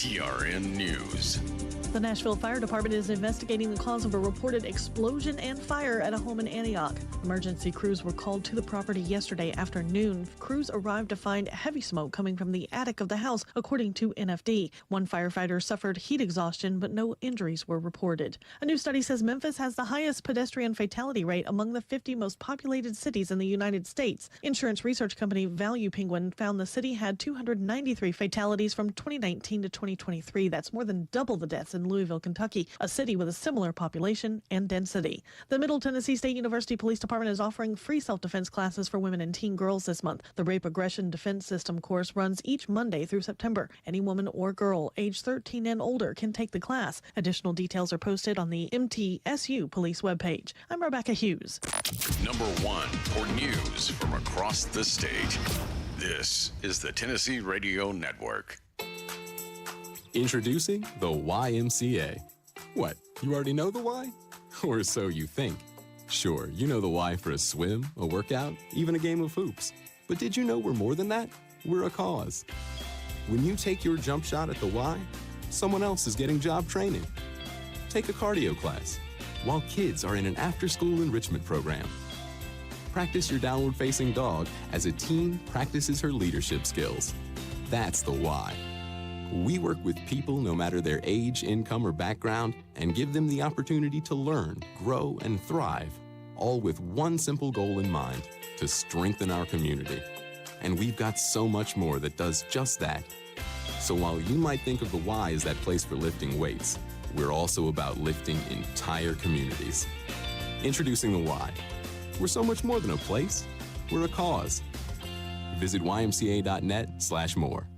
TRN News. The Nashville Fire Department is investigating the cause of a reported explosion and fire at a home in Antioch. Emergency crews were called to the property yesterday afternoon. Crews arrived to find heavy smoke coming from the attic of the house, according to NFD. One firefighter suffered heat exhaustion, but no injuries were reported. A new study says Memphis has the highest pedestrian fatality rate among the 50 most populated cities in the United States. Insurance research company Value Penguin found the city had 293 fatalities from 2019 to 2023. That's more than double the deaths in Louisville, Kentucky, a city with a similar population and density. The Middle Tennessee State University Police Department is offering free self-defense classes for women and teen girls this month. The Rape Aggression Defense System course runs each Monday through September. Any woman or girl age 13 and older can take the class. Additional details are posted on the MTSU Police webpage. I'm Rebecca Hughes. Number 1 for news from across the state. This is the Tennessee Radio Network. Introducing the YMCA. What, you already know the why? Or so you think. Sure, you know the why for a swim, a workout, even a game of hoops. But did you know we're more than that? We're a cause. When you take your jump shot at the Y, someone else is getting job training. Take a cardio class, while kids are in an after-school enrichment program. Practice your downward-facing dog as a teen practices her leadership skills. That's the why. We work with people no matter their age, income, or background and give them the opportunity to learn, grow, and thrive, all with one simple goal in mind, to strengthen our community. And we've got so much more that does just that. So while you might think of the Y as that place for lifting weights, we're also about lifting entire communities. Introducing the Y. We're so much more than a place. We're a cause. Visit ymca.net/more.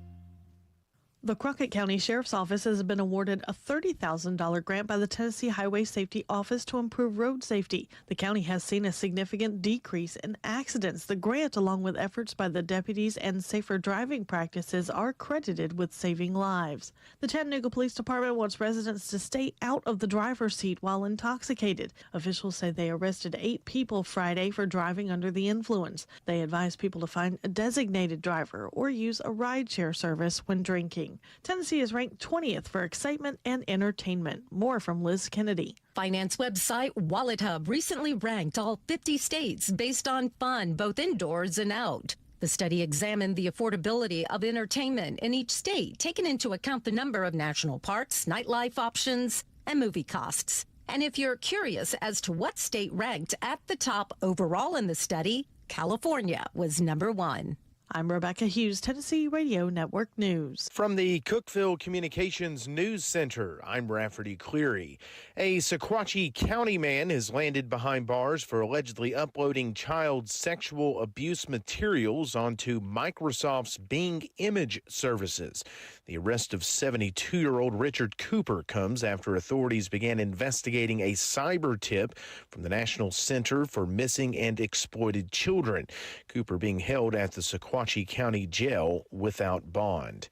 The Crockett County Sheriff's Office has been awarded a $30,000 grant by the Tennessee Highway Safety Office to improve road safety. The county has seen a significant decrease in accidents. The grant, along with efforts by the deputies and safer driving practices, are credited with saving lives. The Chattanooga Police Department wants residents to stay out of the driver's seat while intoxicated. Officials say they arrested 8 people Friday for driving under the influence. They advise people to find a designated driver or use a rideshare service when drinking. Tennessee is ranked 20th for excitement and entertainment. More from Liz Kennedy. Finance website Wallet Hub recently ranked all 50 states based on fun, both indoors and out. The study examined the affordability of entertainment in each state, taking into account the number of national parks, nightlife options, and movie costs. And if you're curious as to what state ranked at the top overall in the study, California was number 1. I'm Rebecca Hughes, Tennessee Radio Network News. From the Cookeville Communications News Center, I'm Rafferty Cleary. A Sequatchie County man has landed behind bars for allegedly uploading child sexual abuse materials onto Microsoft's Bing image services. The arrest of 72-year-old Richard Cooper comes after authorities began investigating a cyber tip from the National Center for Missing and Exploited Children. Cooper being held at the Sequatchie County Jail without bond.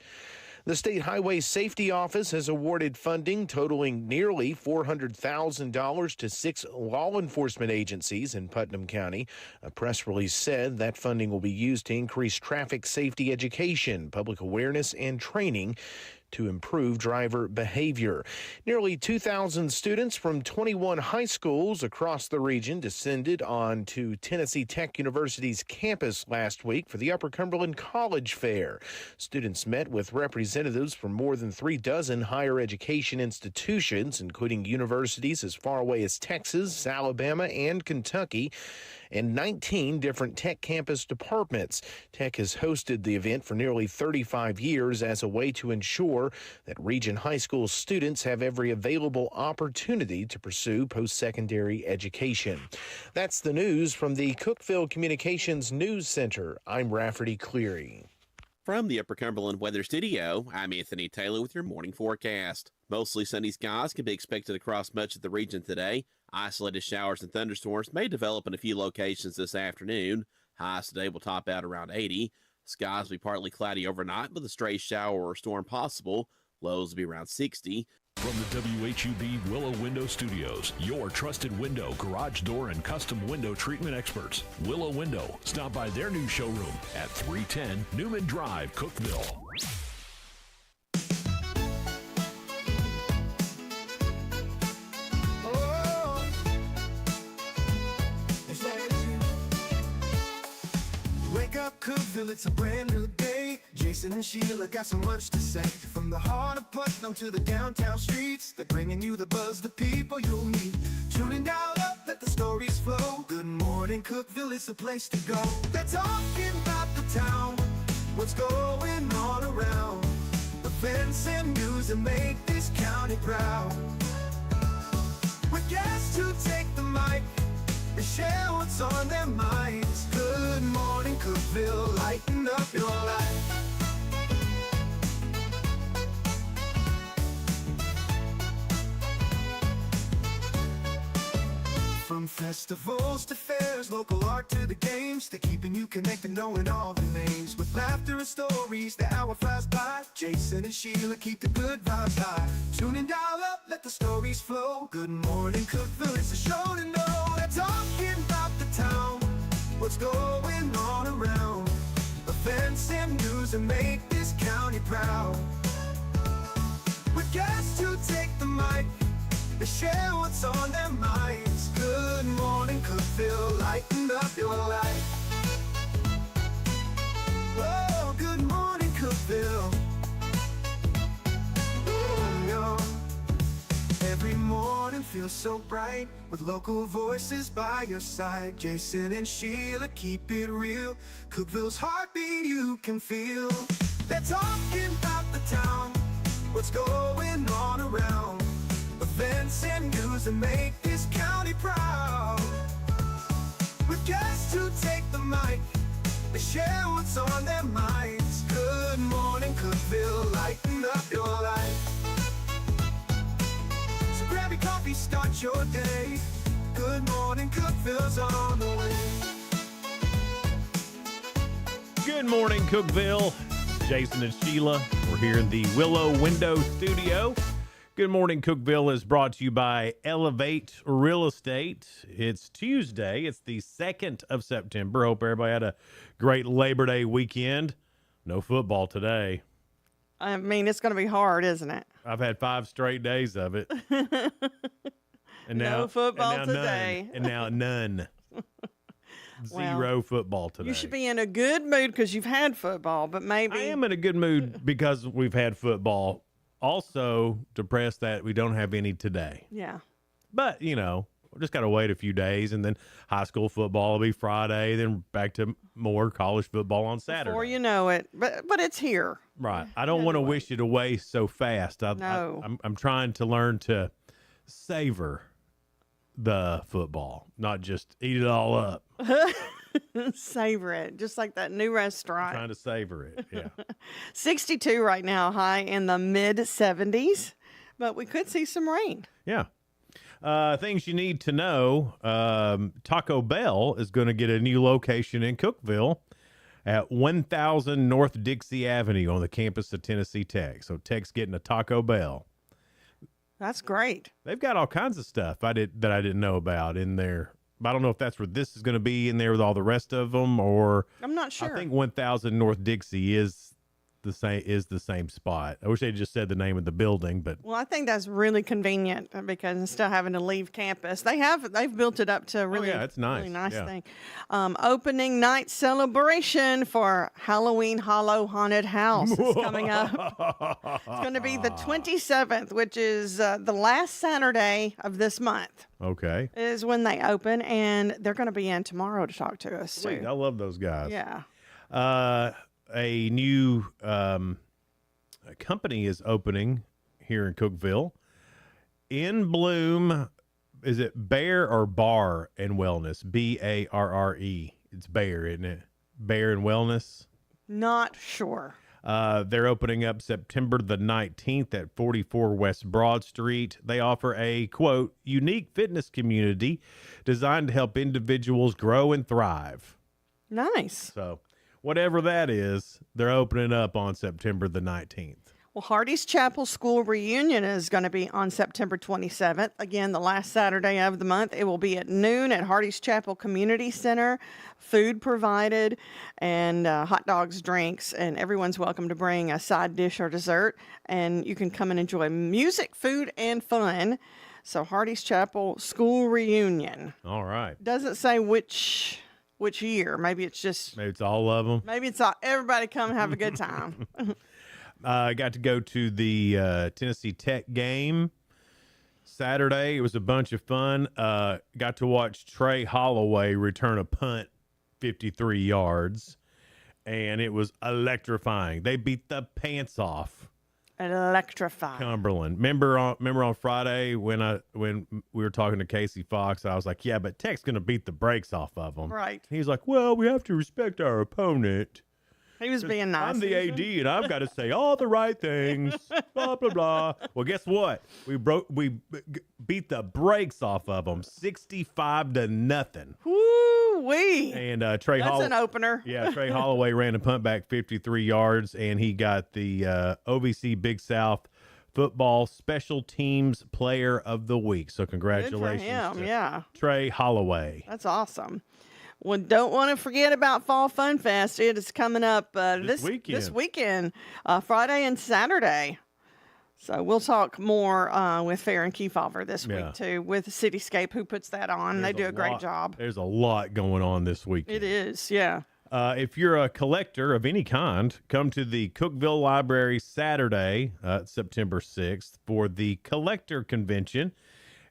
The State Highway Safety Office has awarded funding totaling nearly $400,000 to 6 law enforcement agencies in Putnam County. A press release said that funding will be used to increase traffic safety education, public awareness, and training to improve driver behavior. Nearly 2,000 students from 21 high schools across the region descended onto Tennessee Tech University's campus last week for the Upper Cumberland College Fair. Students met with representatives from more than 3 dozen higher education institutions, including universities as far away as Texas, Alabama, and Kentucky, and 19 different Tech campus departments. Tech has hosted the event for nearly 35 years as a way to ensure that region high school students have every available opportunity to pursue post-secondary education. That's the news from the Cookeville Communications News Center. I'm Rafferty Cleary. From the Upper Cumberland Weather Studio, I'm Anthony Taylor with your morning forecast. Mostly sunny skies can be expected across much of the region today. Isolated showers and thunderstorms may develop in a few locations this afternoon. Highs today will top out around 80. Skies will be partly cloudy overnight with a stray shower or storm possible. Lows will be around 60. From the WHUB Willow Window Studios, your trusted window, garage door, and custom window treatment experts. Willow Window. Stop by their new showroom at 310 Newman Drive, Cookeville. up Cookeville, it's a brand new day. Jason and Sheila got so much to say. From the heart of Putnam to the downtown streets, they're bringing you the buzz, the people you'll meet. Tuning dial up, let the stories flow. Good morning Cookeville, it's a place to go. They're talking about the town, what's going on around. Events and news that make this county proud. With guests who take the mic, they share what's on their minds. Good morning Cookeville, lighten up your life. From festivals to fairs, local art to the games, they're keeping you connected, knowing all the names. With laughter and stories, the hour flies by. Jason and Sheila keep the good vibes high. Tune in, dial up, let the stories flow. Good morning Cookeville, it's a show to know. They're talking about the town, what's going on around. Events and news that make this county proud. With guests who take the mic, they share what's on their minds. Good morning Cookeville, lighten up your life. Oh, good morning Cookeville. Oh, yo. Every morning feels so bright, with local voices by your side. Jason and Sheila keep it real. Cookeville's heartbeat you can feel. They're talking about the town, what's going on around. Events and news that make this county proud. With guests who take the mic, they share what's on their minds. Good morning Cookeville, lighten up your life. So grab your coffee, start your day. Good morning Cookeville's on the way. Good morning Cookeville. Jason and Sheila, we're here in the Willow Window Studio. Good morning Cookeville is brought to you by Elevate Real Estate. It's Tuesday. It's the 2nd of September. Hope everybody had a great Labor Day weekend. No football today. I mean, it's going to be hard, isn't it? I've had 5 straight days of it. And no football today. And now none. Zero football today. You should be in a good mood because you've had football, but maybe... I am in a good mood because we've had football. Also, depressed that we don't have any today. Yeah. But, we just got to wait a few days, and then high school football will be Friday, then back to more college football on Saturday. Before you know it. But it's here. Right. I don't want to wish it away so fast. No. I'm trying to learn to savor the football, not just eat it all up. Savor it, just like that new restaurant. I'm trying to savor it, yeah. 62 right now, high in the mid-70s, but we could see some rain. Yeah. Things you need to know. Taco Bell is going to get a new location in Cookeville at 1000 North Dixie Avenue on the campus of Tennessee Tech. So Tech's getting a Taco Bell. That's great. They've got all kinds of stuff that I didn't know about in there. I don't know if that's where this is going to be in there with all the rest of them, or I'm not sure. I think 1000 North Dixie is the same spot. I wish they just said the name of the building, but well, I think that's really convenient because instead of having to leave campus, they've built it up to a really, it's nice. Really nice Yeah. thing. Opening night celebration for Halloween Hollow Haunted House is coming up. It's going to be the 27th, which is the last Saturday of this month. Okay. Is when they open, and they're going to be in tomorrow to talk to us. Sweet. Too. I love those guys. Yeah. A new company is opening here in Cookeville. In Bloom, is it Bear or Bar and Wellness? Barre. It's Bear, isn't it? Bear and Wellness? Not sure. They're opening up September the 19th at 44 West Broad Street. They offer a, quote, unique fitness community designed to help individuals grow and thrive. Nice. So whatever that is, they're opening up on September the 19th. Well, Hardy's Chapel School Reunion is going to be on September 27th. Again, the last Saturday of the month. It will be at noon at Hardy's Chapel Community Center. Food provided and hot dogs, drinks, and everyone's welcome to bring a side dish or dessert. And you can come and enjoy music, food, and fun. So Hardy's Chapel School Reunion. All right. Doesn't say which which year. Maybe it's just, Maybe it's all of them. maybe it's all, everybody come have a good time. I got to go to the Tennessee Tech game Saturday. It was a bunch of fun. Got to watch Trey Holloway return a punt 53 yards, and it was electrifying. They beat the pants off Electrifying. Cumberland. Remember on Friday when we were talking to Casey Fox, I was like, yeah, but Tech's going to beat the brakes off of them. Right. He's like, well, we have to respect our opponent. He was being nice. I'm the AD, and I've got to say all the right things. Blah blah blah. Well, guess what? We beat the brakes off of them, 65-0. Woo-wee. And That's an opener. Yeah, Trey Holloway ran a punt back 53 yards, and he got the OVC Big South Football Special Teams Player of the Week. So congratulations to Trey Holloway. That's awesome. Well, don't want to forget about Fall Fun Fest. It is coming up this weekend, Friday and Saturday. So we'll talk more with Farron Kefauver this week, too, with Cityscape, who puts that on. They do a great job. There's a lot going on this weekend. It is, yeah. If you're a collector of any kind, come to the Cookeville Library Saturday, September 6th, for the Collector Convention.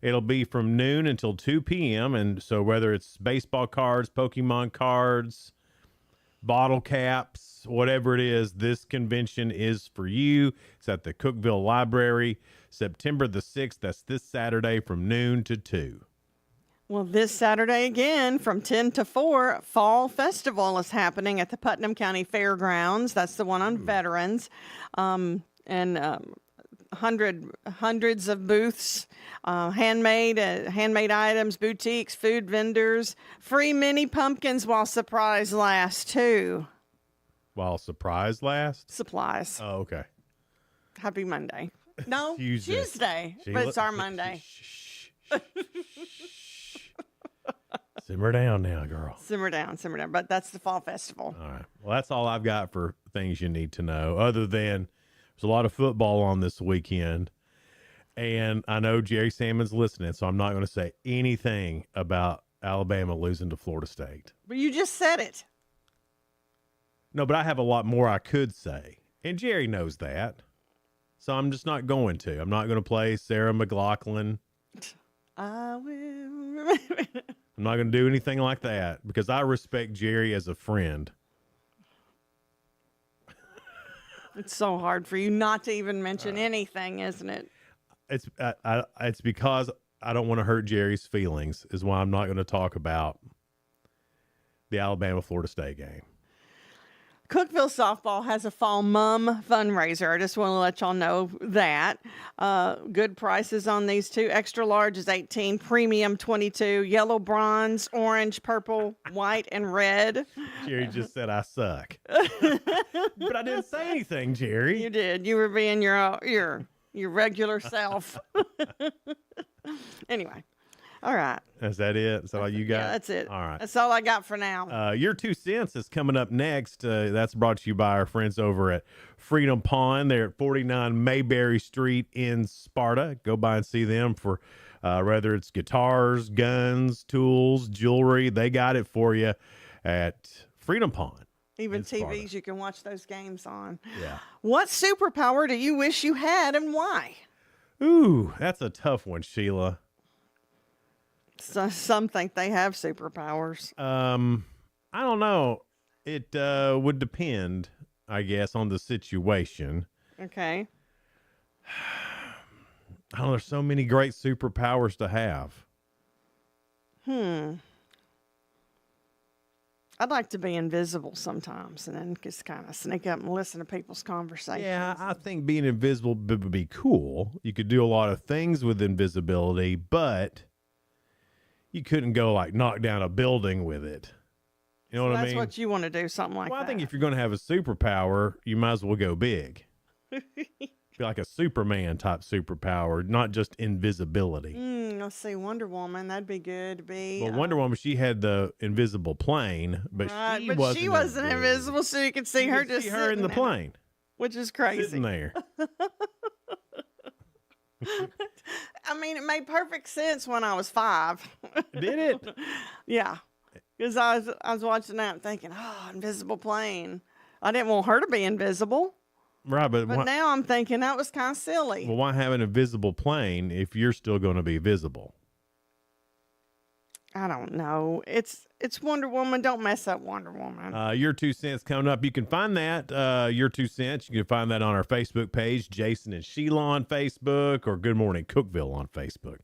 It'll be from noon until 2 p.m. And so whether it's baseball cards, Pokemon cards, bottle caps, whatever it is, this convention is for you. It's at the Cookeville Library, September the 6th. That's this Saturday from noon to 2. Well, this Saturday again from 10 to 4, Fall Festival is happening at the Putnam County Fairgrounds. That's the one on Veterans. Hundreds of booths, handmade items, boutiques, food vendors, free mini pumpkins while supplies last too. While supplies last? Supplies. Oh, okay. Happy Monday. No, Tuesday. Sheila, but it's our Monday. Simmer down now, girl. Simmer down. But that's the Fall Festival. All right. Well, that's all I've got for things you need to know, other than there's a lot of football on this weekend. And I know Jerry Salmon's listening, so I'm not going to say anything about Alabama losing to Florida State. But you just said it. No, but I have a lot more I could say. And Jerry knows that. So I'm just not going to. I'm not going to play Sarah McLachlan. I will. I'm not going to do anything like that because I respect Jerry as a friend. It's so hard for you not to even mention anything, isn't it? It's because I don't want to hurt Jerry's feelings is why I'm not going to talk about the Alabama-Florida State game. Cookeville Softball has a Fall Mum fundraiser. I just want to let y'all know that. Good prices on these two. Extra large is 18, premium 22, yellow, bronze, orange, purple, white, and red. Jerry just said I suck. But I didn't say anything, Jerry. You did. You were being your regular self. Anyway. All right. Is that it? Is that all you got? Yeah, that's it. All right. That's all I got for now. Your 2 cents is coming up next. That's brought to you by our friends over at Freedom Pond. They're at 49 Mayberry Street in Sparta. Go by and see them for whether it's guitars, guns, tools, jewelry. They got it for you at Freedom Pond. Even TVs you can watch those games on. Yeah. What superpower do you wish you had and why? Ooh, that's a tough one, Sheila. So, some think they have superpowers. I don't know. It would depend, I guess, on the situation. Okay. I don't know. There's so many great superpowers to have. I'd like to be invisible sometimes and then just kind of sneak up and listen to people's conversations. Yeah, I think being invisible would be cool. You could do a lot of things with invisibility, but you couldn't go like knock down a building with it. You know what I mean? That's what you want to do, something like that. Well, I think if you're going to have a superpower, you might as well go big. Be like a Superman type superpower, not just invisibility. Let's see, Wonder Woman, that'd be good to be. Well, Wonder Woman, she had the invisible plane, but right, she wasn't invisible, so you could see her just see her in the plane, which is crazy. Sitting there. I mean, it made perfect sense when I was 5. Did it? Yeah. Because I was watching that and thinking, oh, invisible plane. I didn't want her to be invisible. Right, but Now I'm thinking that was kind of silly. well, why have an invisible plane if you're still going to be visible? I don't know. It's Wonder Woman. Don't mess up Wonder Woman. Your 2 cents coming up. You can find that, your 2 cents. You can find that on our Facebook page, Jason and Sheila on Facebook, or Good Morning Cookeville on Facebook.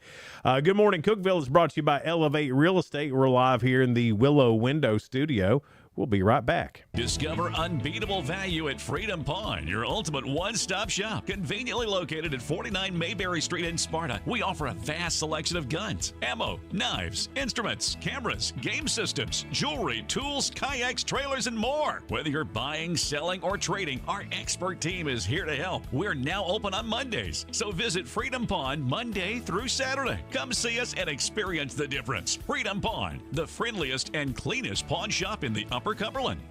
Good Morning Cookeville is brought to you by Elevate Real Estate. We're live here in the Willow Window Studio. We'll be right back. Discover unbeatable value at Freedom Pawn, your ultimate one-stop shop. Conveniently located at 49 Mayberry Street in Sparta, we offer a vast selection of guns, ammo, knives, instruments, cameras, game systems, jewelry, tools, kayaks, trailers, and more. Whether you're buying, selling, or trading, our expert team is here to help. We're now open on Mondays, so visit Freedom Pawn Monday through Saturday. Come see us and experience the difference. Freedom Pawn, the friendliest and cleanest pawn shop in the Upper Cumberland.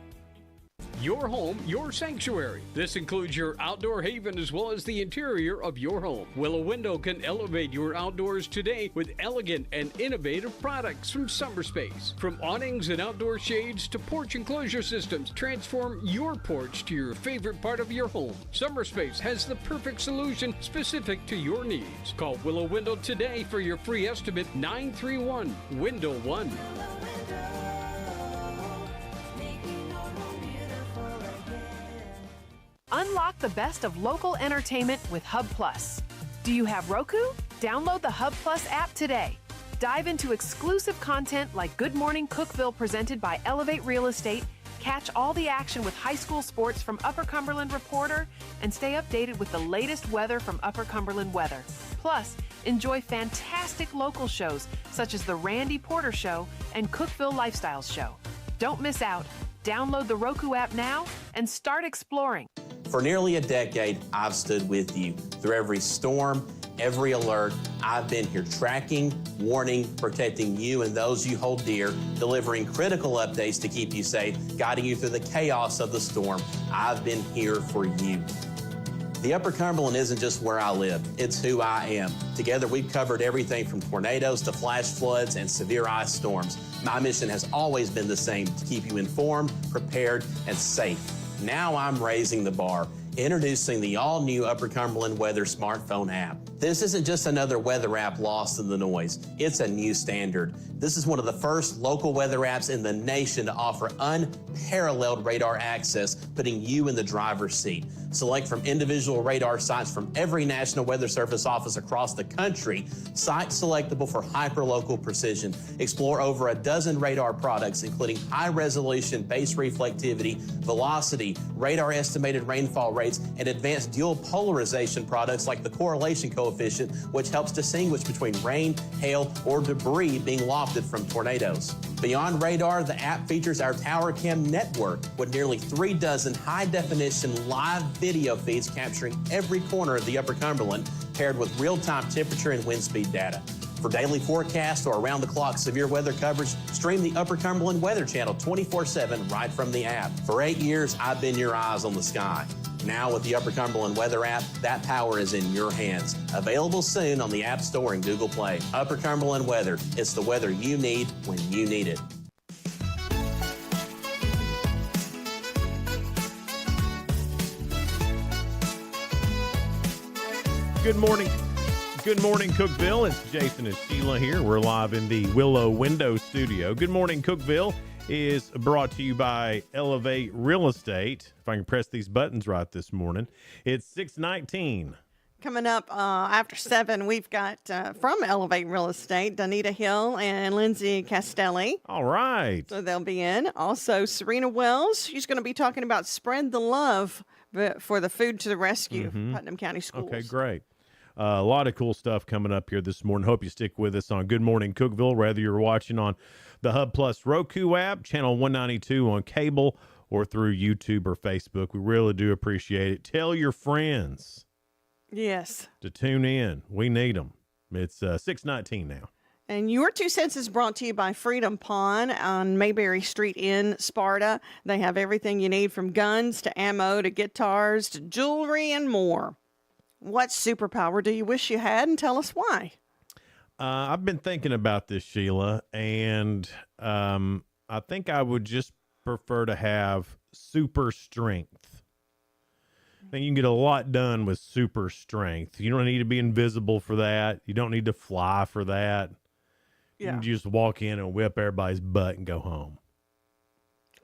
Your home, your sanctuary. This includes your outdoor haven as well as the interior of your home. Willow Window can elevate your outdoors today with elegant and innovative products from SummerSpace. From awnings and outdoor shades to porch enclosure systems, transform your porch to your favorite part of your home. SummerSpace has the perfect solution specific to your needs. Call Willow Window today for your free estimate, 931-WINDOW-1. Unlock the best of local entertainment with Hub Plus. Do you have Roku? Download the Hub Plus app today. Dive into exclusive content like Good Morning Cookeville presented by Elevate Real Estate, catch all the action with high school sports from Upper Cumberland Reporter, and stay updated with the latest weather from Upper Cumberland Weather. Plus, enjoy fantastic local shows such as The Randy Porter Show and Cookeville Lifestyles Show. Don't miss out. Download the Roku app now and start exploring. For nearly a decade, I've stood with you. Through every storm, every alert, I've been here tracking, warning, protecting you and those you hold dear, delivering critical updates to keep you safe, guiding you through the chaos of the storm. I've been here for you. The Upper Cumberland isn't just where I live, it's who I am. Together, we've covered everything from tornadoes to flash floods and severe ice storms. My mission has always been the same, to keep you informed, prepared, and safe. Now I'm raising the bar, introducing the all-new Upper Cumberland Weather smartphone app. This isn't just another weather app lost in the noise. It's a new standard. This is one of the first local weather apps in the nation to offer unparalleled radar access, putting you in the driver's seat. Select from individual radar sites from every National Weather Service office across the country, sites selectable for hyperlocal precision. Explore over a dozen radar products, including high-resolution base reflectivity, velocity, radar estimated rainfall rates, and advanced dual polarization products like the correlation coefficient, which helps distinguish between rain, hail, or debris being lofted from tornadoes. Beyond radar, the app features our Tower Cam network with nearly 3 dozen high-definition live video feeds capturing every corner of the Upper Cumberland, paired with real-time temperature and wind speed data. For daily forecast or around-the-clock severe weather coverage, stream the Upper Cumberland Weather Channel 24/7 right from the app. For 8 years, I've been your eyes on the sky. Now with the Upper Cumberland Weather app, that power is in your hands. Available soon on the App Store and Google Play. Upper Cumberland Weather. It's the weather you need when you need it. Good morning. Good morning, Cookeville. It's Jason and Sheila here. We're live in the Willow Window Studio. Good morning, Cookeville is brought to you by Elevate Real Estate. If I can press these buttons right this morning. It's 6:19. Coming up after 7, we've got from Elevate Real Estate, Donita Hill and Lindsay Castelli. All right. So they'll be in. Also, Serena Wells. She's going to be talking about Spread the Love for the Food to the Rescue, Putnam County Schools. Okay, great. A lot of cool stuff coming up here this morning. Hope you stick with us on Good Morning Cookeville, whether you're watching on the Hub Plus Roku app, channel 192 on cable, or through YouTube or Facebook. We really do appreciate it. Tell your friends. Yes. To tune in. We need them. It's 6:19 now. And your 2 cents is brought to you by Freedom Pawn on Mayberry Street in Sparta. They have everything you need from guns to ammo to guitars to jewelry and more. What superpower do you wish you had, and tell us why? I've been thinking about this, Sheila, and I I think I would just prefer to have super strength. I think you can get a lot done with super strength. You don't need to be invisible for that. You don't need to fly for that. You can just walk in and whip everybody's butt and go home.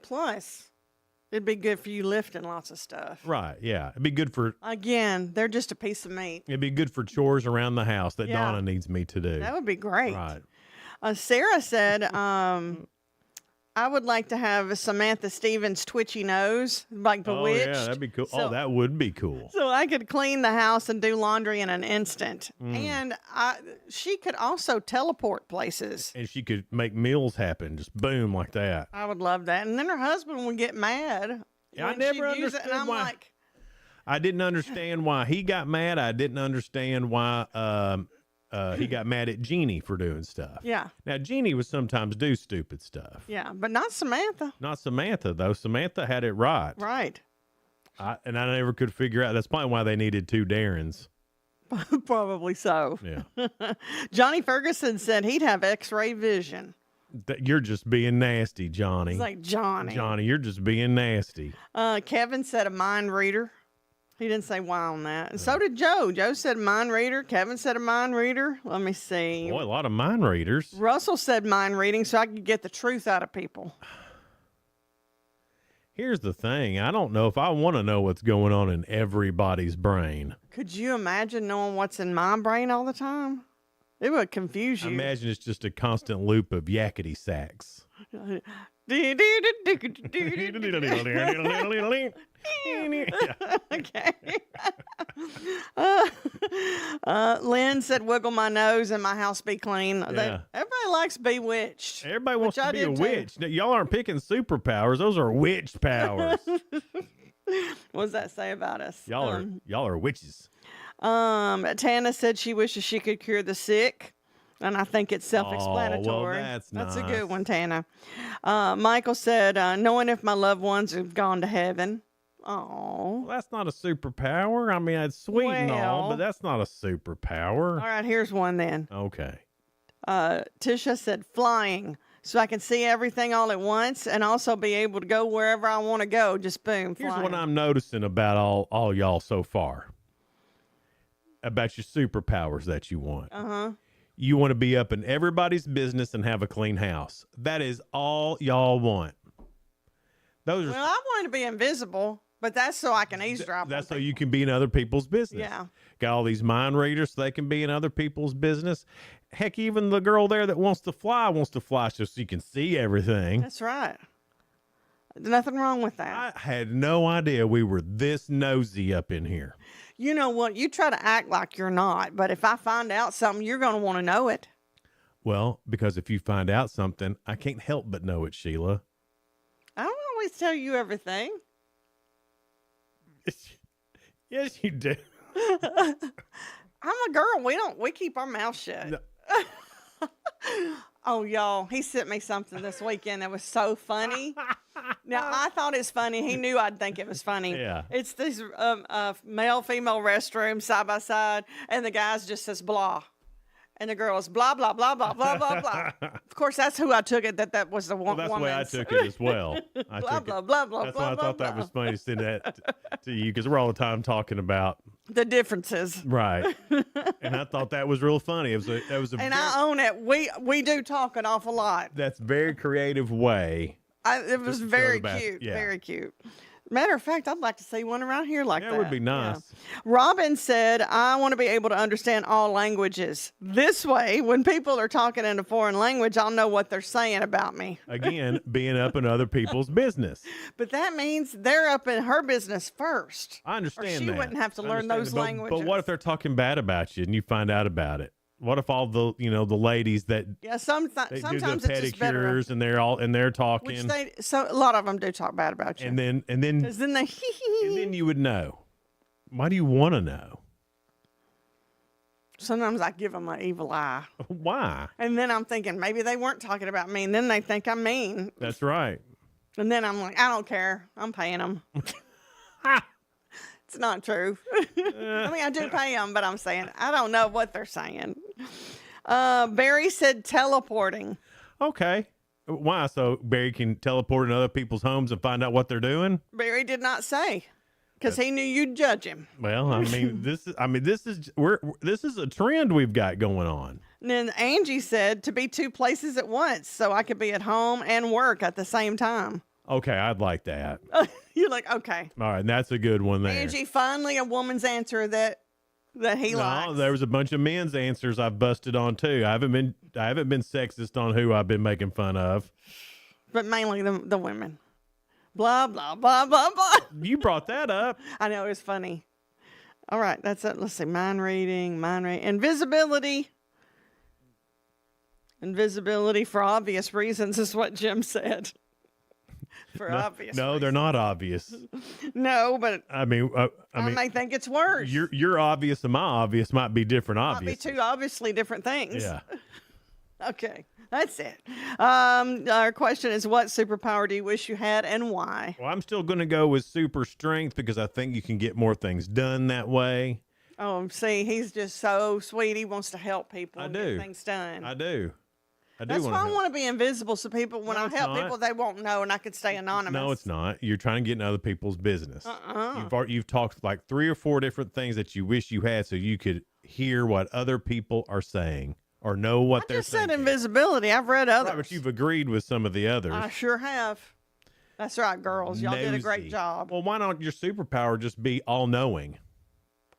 Plus, it'd be good for you lifting lots of stuff. Right, yeah. It'd be good for... Again, they're just a piece of meat. It'd be good for chores around the house that Donna needs me to do. That would be great. Right. Sarah said, I would like to have Samantha Stevens' twitchy nose, like Bewitched. Oh, yeah, that'd be cool. So, that would be cool. So I could clean the house and do laundry in an instant. And she could also teleport places. And she could make meals happen, just boom, like that. I would love that. And then her husband would get mad. Yeah, I when never she'd use it, understood and I'm why. like, I didn't understand why he got mad. I didn't understand why he got mad at Jeannie for doing stuff. yeah, Now, Jeannie would sometimes do stupid stuff. yeah, but not Samantha. Not Samantha, though. Samantha had it right. Right. I never could figure out. That's probably why they needed two Darrens. Probably so. Yeah. Johnny Ferguson said he'd have X-ray vision. You're just being nasty, Johnny. It's like Johnny. Johnny, you're just being nasty. Kevin said a mind reader. He didn't say why on that. And so did Joe. Joe said mind reader. Kevin said a mind reader. Let me see. Boy, a lot of mind readers. Russell said mind reading so I could get the truth out of people. Here's the thing. I don't know if I want to know what's going on in everybody's brain. Could you imagine knowing what's in my brain all the time? It would confuse I you. imagine it's just a constant loop of yakety sax. Okay. Lynn said, wiggle my nose and my house be clean. Everybody likes Bewitched. Everybody wants to be a do too. witch. Now, y'all aren't picking superpowers. Those are witch powers. What does that say about us? Y'all are witches. Tana said she wishes she could cure the sick. And I think it's self-explanatory. well, that's a nice. good one, Tana. Michael said, knowing if my loved ones have gone to heaven. Oh. Well, that's not a superpower. I mean, it's sweet and all, Well. but that's not a superpower. All right, here's one then. Okay. Tisha said flying, so I can see everything all at once and also be able to go wherever I want to go. Just boom, Here's flying. what I'm noticing about all y'all so far. About your superpowers that you want. Uh-huh. You want to be up in everybody's business and have a clean house. That is all y'all want. Those are Well, I want to be invisible, but that's so I can eavesdrop. that's so on you can be in other people's business. Yeah. Got all these mind readers so they can be in other people's business. Heck, even the girl there that wants to fly so she can see everything. That's right. There's nothing wrong with that. I had no idea we were this nosy up in here. You know what? You try to act like you're not, but if I find out something, you're going to want to know it. Well, because if you find out something, I can't help but know it, Sheila. I don't always tell you everything. Yes, you do. I'm a girl. We keep our mouth shut. No. Oh, y'all, he sent me something this weekend that was so funny. Now, I thought it's funny. He knew I'd think it was funny. Yeah. It's these male-female restrooms side by side, and the guy's just says blah. And the girl is blah, blah, blah, blah, blah, blah, blah. Of course, that's who I took it, that was the Well, that's the way I woman's. took it as well. Blah, blah, blah, blah, That's blah, why I blah, thought that blah. was funny to send that to you because we're all the time talking about The differences. right, and I thought that was real funny. That was a And very, I own it. We do talk an awful lot. that's a very creative way. It was Just to show very the best- cute. yeah. Very cute. Matter of fact, I'd like to see one around here like That that. would be nice. Robin said, I want to be able to understand all languages. This way, when people are talking in a foreign language, I'll know what they're saying about me. Again, being up in other people's business. But that means they're up in her business first. I understand she that. wouldn't have to I learn understand those that, languages. But what if they're talking bad about you and you find out about it? What if all the the ladies that Yeah, they do the sometimes it's just better. pedicures and they're talking, Which a lot of them do talk bad about you. and then 'Cause then they and then you would know. Why do you want to know? Sometimes I give them an evil eye. Why? And then I'm thinking, maybe they weren't talking about me. And then they think I'm mean. That's right. And then I'm like, I don't care. I'm paying them. It's not true. I mean, I do pay them, but I'm saying, I don't know what they're saying. Barry said teleporting. Okay. Why? So Barry can teleport into other people's homes and find out what they're doing? Barry did not say, because he knew you'd judge him. Well, this is a trend we've got going on. And then Angie said to be two places at once, so I could be at home and work at the same time. Okay, I'd like that. You're like, okay. All right, and that's a good one there. Angie, finally a woman's answer that he likes. No, there was a bunch of men's answers I've busted on too. I haven't been sexist on who I've been making fun of. But mainly the women. Blah, blah, blah, blah, blah. You brought that up. I know, it was funny. All right, that's it. Let's see. Mind reading. Invisibility. Invisibility for obvious reasons is what Jim said. Obvious No, reasons. they're not obvious. No, but I mean, I may think it's worse. Your obvious and my obvious might be different. Might Obvious. be two obviously different things. Yeah. Okay, that's it. Our question is, what superpower do you wish you had and why? Well, I'm still going to go with super strength because I think you can get more things done that way. Oh, see, he's just so sweet. He wants to help people and get things done. I do. That's why I want to be invisible, so people, when I help people, they won't know and I can stay anonymous. No, it's not. You're trying to get in other people's business. You've talked like 3 or 4 different things that you wish you had so you could hear what other people are saying or know what they're saying. I just said invisibility. I've read others. Right, but you've agreed with some of the others. I sure have. That's right, girls. Y'all did a great job. Well, why not your superpower just be all-knowing?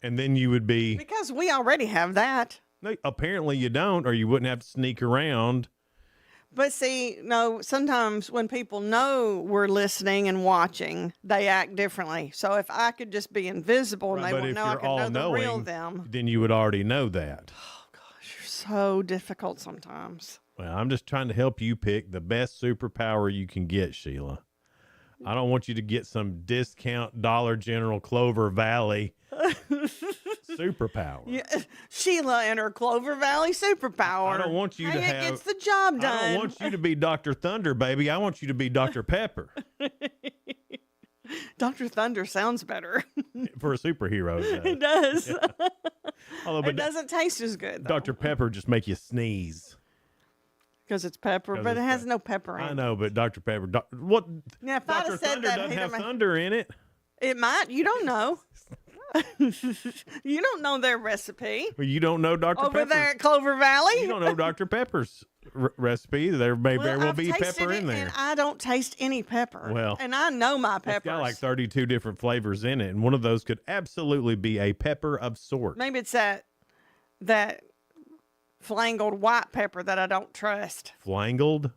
And then you would be... Because we already have that. No, apparently you don't, or you wouldn't have to sneak around. But see, no, sometimes when people know we're listening and watching, they act differently. So if I could just be invisible and they won't know, I could know the real them. Then you would already know that. Oh, gosh, you're so difficult sometimes. Well, I'm just trying to help you pick the best superpower you can get, Sheila. I don't want you to get some discount Dollar General Clover Valley superpower. Yeah, Sheila and her Clover Valley superpower. I don't want you to have. It gets the job done. I don't want you to be Dr. Thunder, baby. I want you to be Dr. Pepper. Dr. Thunder sounds better. For a superhero, it does. Yeah. Although, it doesn't taste as good, though. Dr. Pepper just make you sneeze. Because it's pepper, but it has no pepper in it. I know, but Dr. Pepper, what? Now, if Dr. Thunder doesn't have thunder in it. It might. You don't know. You don't know their recipe. Well, you don't know Dr. Pepper. Over there at Clover Valley? You don't know Dr. Pepper's recipe. There may very well be pepper in there. And I don't taste any pepper. Well, and I know my peppers. It's got like 32 different flavors in it, and one of those could absolutely be a pepper of sorts. Maybe it's that flangled white pepper that I don't trust. Flangled?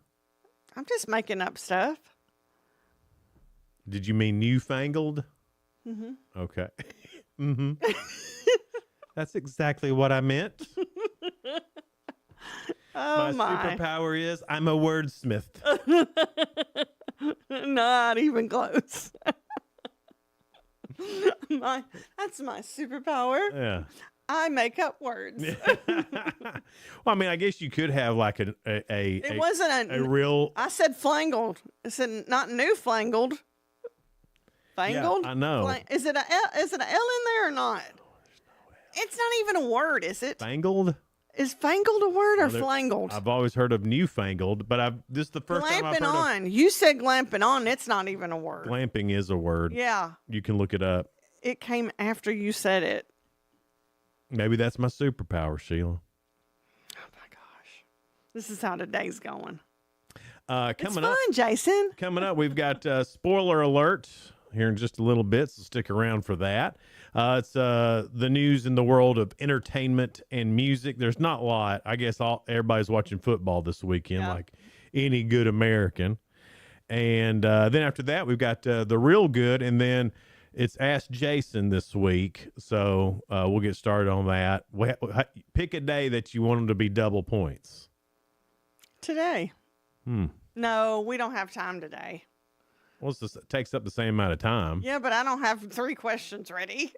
I'm just making up stuff. Did you mean newfangled? Mm-hmm. Okay. Mm-hmm. That's exactly what I meant. Oh, my superpower is I'm a wordsmith. Not even close. That's my superpower. Yeah. I make up words. Well, I mean, I guess you could have like it wasn't a real. I said flangled. I said not newfangled. Fangled? Yeah, I know. Is it an L in there or not? It's not even a word, is it? Fangled? Is fangled a word or flangled? I've always heard of newfangled, but this is the first time I've heard on. You said glamping on. It's not even a word. Glamping is a word. Yeah. You can look it up. It came after you said it. Maybe that's my superpower, Sheila. Oh, my gosh. This is how today's going. Coming it's up, fun, Jason. Coming up, we've got spoiler alert here in just a little bit, so stick around for that. It's the news in the world of entertainment and music. There's not a lot. I guess everybody's watching football this weekend, like any good American. And then after that, we've got the real good, and then it's Ask Jason this week. So we'll get started on that. Pick a day that you want them to be double points. Today. No, we don't have time today. Well, it takes up the same amount of time. Yeah, but I don't have 3 questions ready.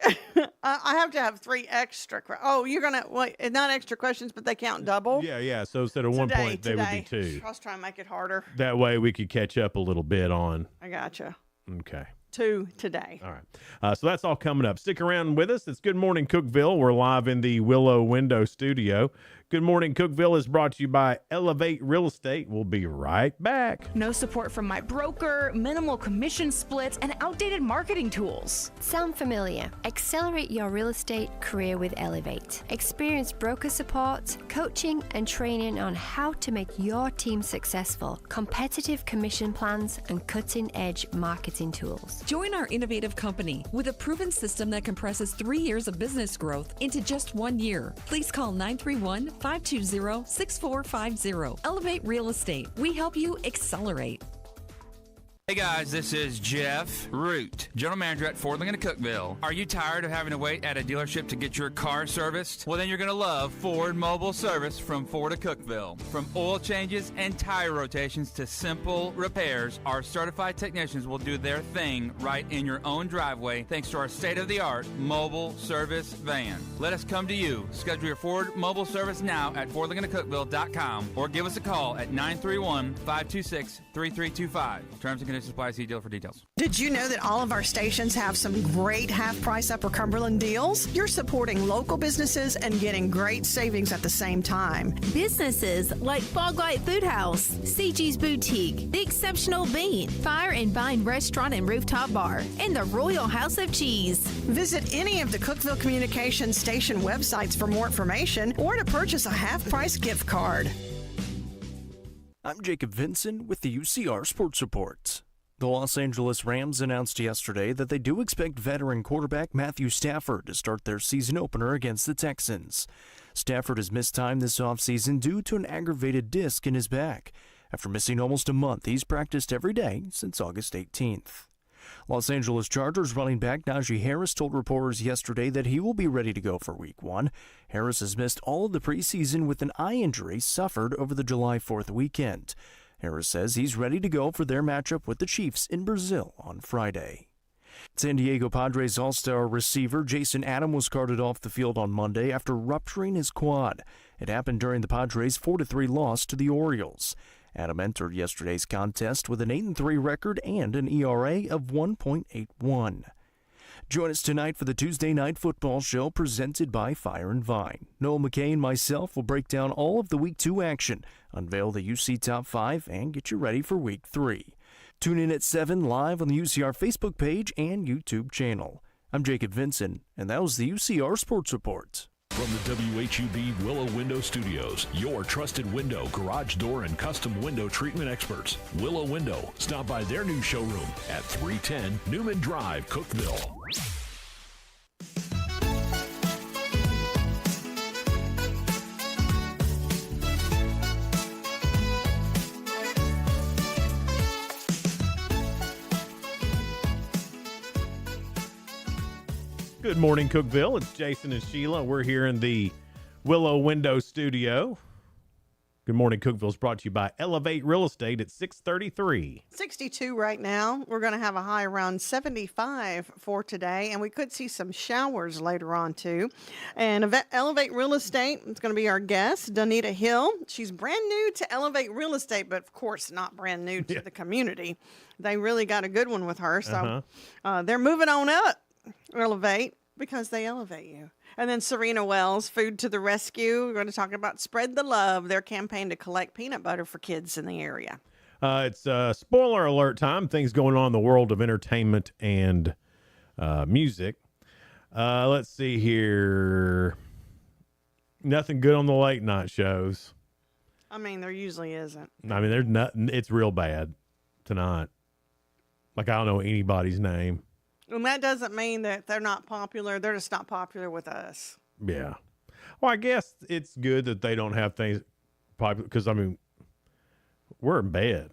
I have to have 3 extra. You're going to, wait, not extra questions, but they count double? Yeah. So instead of 1 point, they would be 2. I was trying to make it harder. That way we could catch up a little bit on. I gotcha. Okay. 2 today. All right. So that's all coming up. Stick around with us. It's Good Morning Cookeville. We're live in the Willow Window studio. Good Morning Cookeville is brought to you by Elevate Real Estate. We'll be right back. No support from my broker, minimal commission splits, and outdated marketing tools. Sound familiar? Accelerate your real estate career with Elevate. Experience broker support, coaching, and training on how to make your team successful, competitive commission plans, and cutting-edge marketing tools. Join our innovative company with a proven system that compresses 3 years of business growth into just 1 year. Please call 931-520-6450. Elevate Real Estate. We help you accelerate. Hey guys, this is Jeff Root, General Manager at Ford Lincoln Cookeville. Are you tired of having to wait at a dealership to get your car serviced? Well, then you're going to love Ford Mobile Service from Ford of Cookeville. From oil changes and tire rotations to simple repairs, our certified technicians will do their thing right in your own driveway thanks to our state-of-the-art mobile service van. Let us come to you. Schedule your Ford Mobile Service now at FordLincolnCookeville.com or give us a call at 931-526-3325. Terms and conditions apply. See deal for details. Did you know that all of our stations have some great half-price Upper Cumberland deals? You're supporting local businesses and getting great savings at the same time. Businesses like Fog Light Food House, CG's Boutique, The Exceptional Bean, Fire and Vine Restaurant and Rooftop Bar, and the Royal House of Cheese. Visit any of the Cookeville Communications station websites for more information or to purchase a half-price gift card. I'm Jacob Vinson with the UCR Sports Report. The Los Angeles Rams announced yesterday that they do expect veteran quarterback Matthew Stafford to start their season opener against the Texans. Stafford has missed time this offseason due to an aggravated disc in his back. After missing almost a month, he's practiced every day since August 18th. Los Angeles Chargers running back Najee Harris told reporters yesterday that he will be ready to go for Week 1. Harris has missed all of the preseason with an eye injury suffered over the July 4th weekend. Harris says he's ready to go for their matchup with the Chiefs in Brazil on Friday. San Diego Padres All-Star receiver Jason Adam was carted off the field on Monday after rupturing his quad. It happened during the Padres' 4-3 loss to the Orioles. Adam entered yesterday's contest with an 8-3 record and an ERA of 1.81. Join us tonight for the Tuesday Night Football Show presented by Fire and Vine. Noel McKay and myself will break down all of the Week 2 action, unveil the UC Top 5, and get you ready for Week 3. Tune in at 7 live on the UCR Facebook page and YouTube channel. I'm Jacob Vinson, and that was the UCR Sports Report. From the WHUB Willow Window Studios, your trusted window, garage door, and custom window treatment experts. Willow Window. Stop by their new showroom at 310 Newman Drive, Cookeville. Good morning, Cookeville. It's Jason and Sheila. We're here in the Willow Window Studio. Good morning, Cookeville is brought to you by Elevate Real Estate at 633. 62 right now. We're going to have a high around 75 for today, and we could see some showers later on, too. And Elevate Real Estate is going to be our guest, Donita Hill. She's brand new to Elevate Real Estate, but, of course, not brand new to the community. They really got a good one with her, so they're moving on up. Elevate, because they elevate you. And then Serena Wells, Food to the Rescue. We're going to talk about Spread the Love, their campaign to collect peanut butter for kids in the area. It's spoiler alert time. Things going on in the world of entertainment and music. Let's see here. Nothing good on the late night shows. I mean, there usually isn't. I mean, there's nothing. It's real bad tonight. Like, I don't know anybody's name. And that doesn't mean that they're not popular. They're just not popular with us. Yeah. Well, I guess it's good that they don't have things popular because, I mean, we're in bed.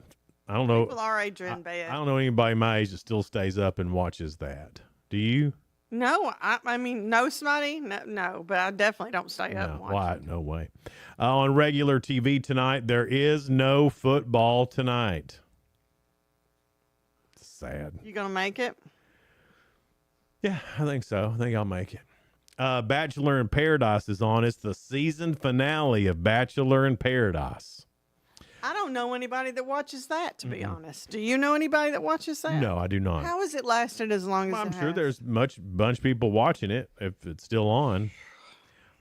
I don't know. People our age are in bed. I don't know anybody my age that still stays up and watches that. Do you? No, I mean, no, Smutty? No, but I definitely don't stay up and watch why? No way. On regular TV tonight, there is no football tonight. It's sad. You going to make it? Yeah, I think so. I think I'll make it. Bachelor in Paradise is on. It's the season finale of Bachelor in Paradise. I don't know anybody that watches that, to be honest. Do you know anybody that watches that? No, I do not. How has it lasted as long as I'm it sure has? there's bunch of people watching it if it's still on.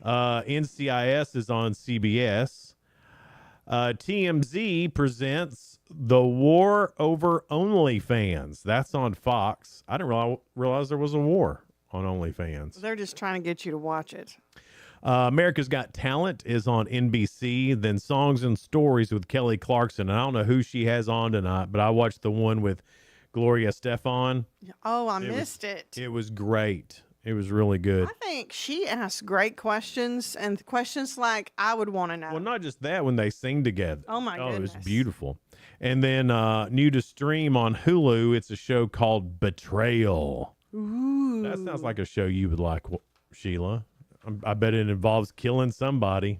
NCIS is on CBS. TMZ presents The War Over OnlyFans. That's on Fox. I didn't realize there was a war on OnlyFans. They're just trying to get you to watch it. America's Got Talent is on NBC. Then Songs and Stories with Kelly Clarkson. I don't know who she has on tonight, but I watched the one with Gloria Stefan. Oh, I missed it. It was great. It was really good. I think she asked great questions, and questions like I would want to know. Well, not just that, when they sing together. Oh, my goodness. It was beautiful. And then new to stream on Hulu, it's a show called Betrayal. Ooh. That sounds like a show you would like, Sheila. I bet it involves killing somebody.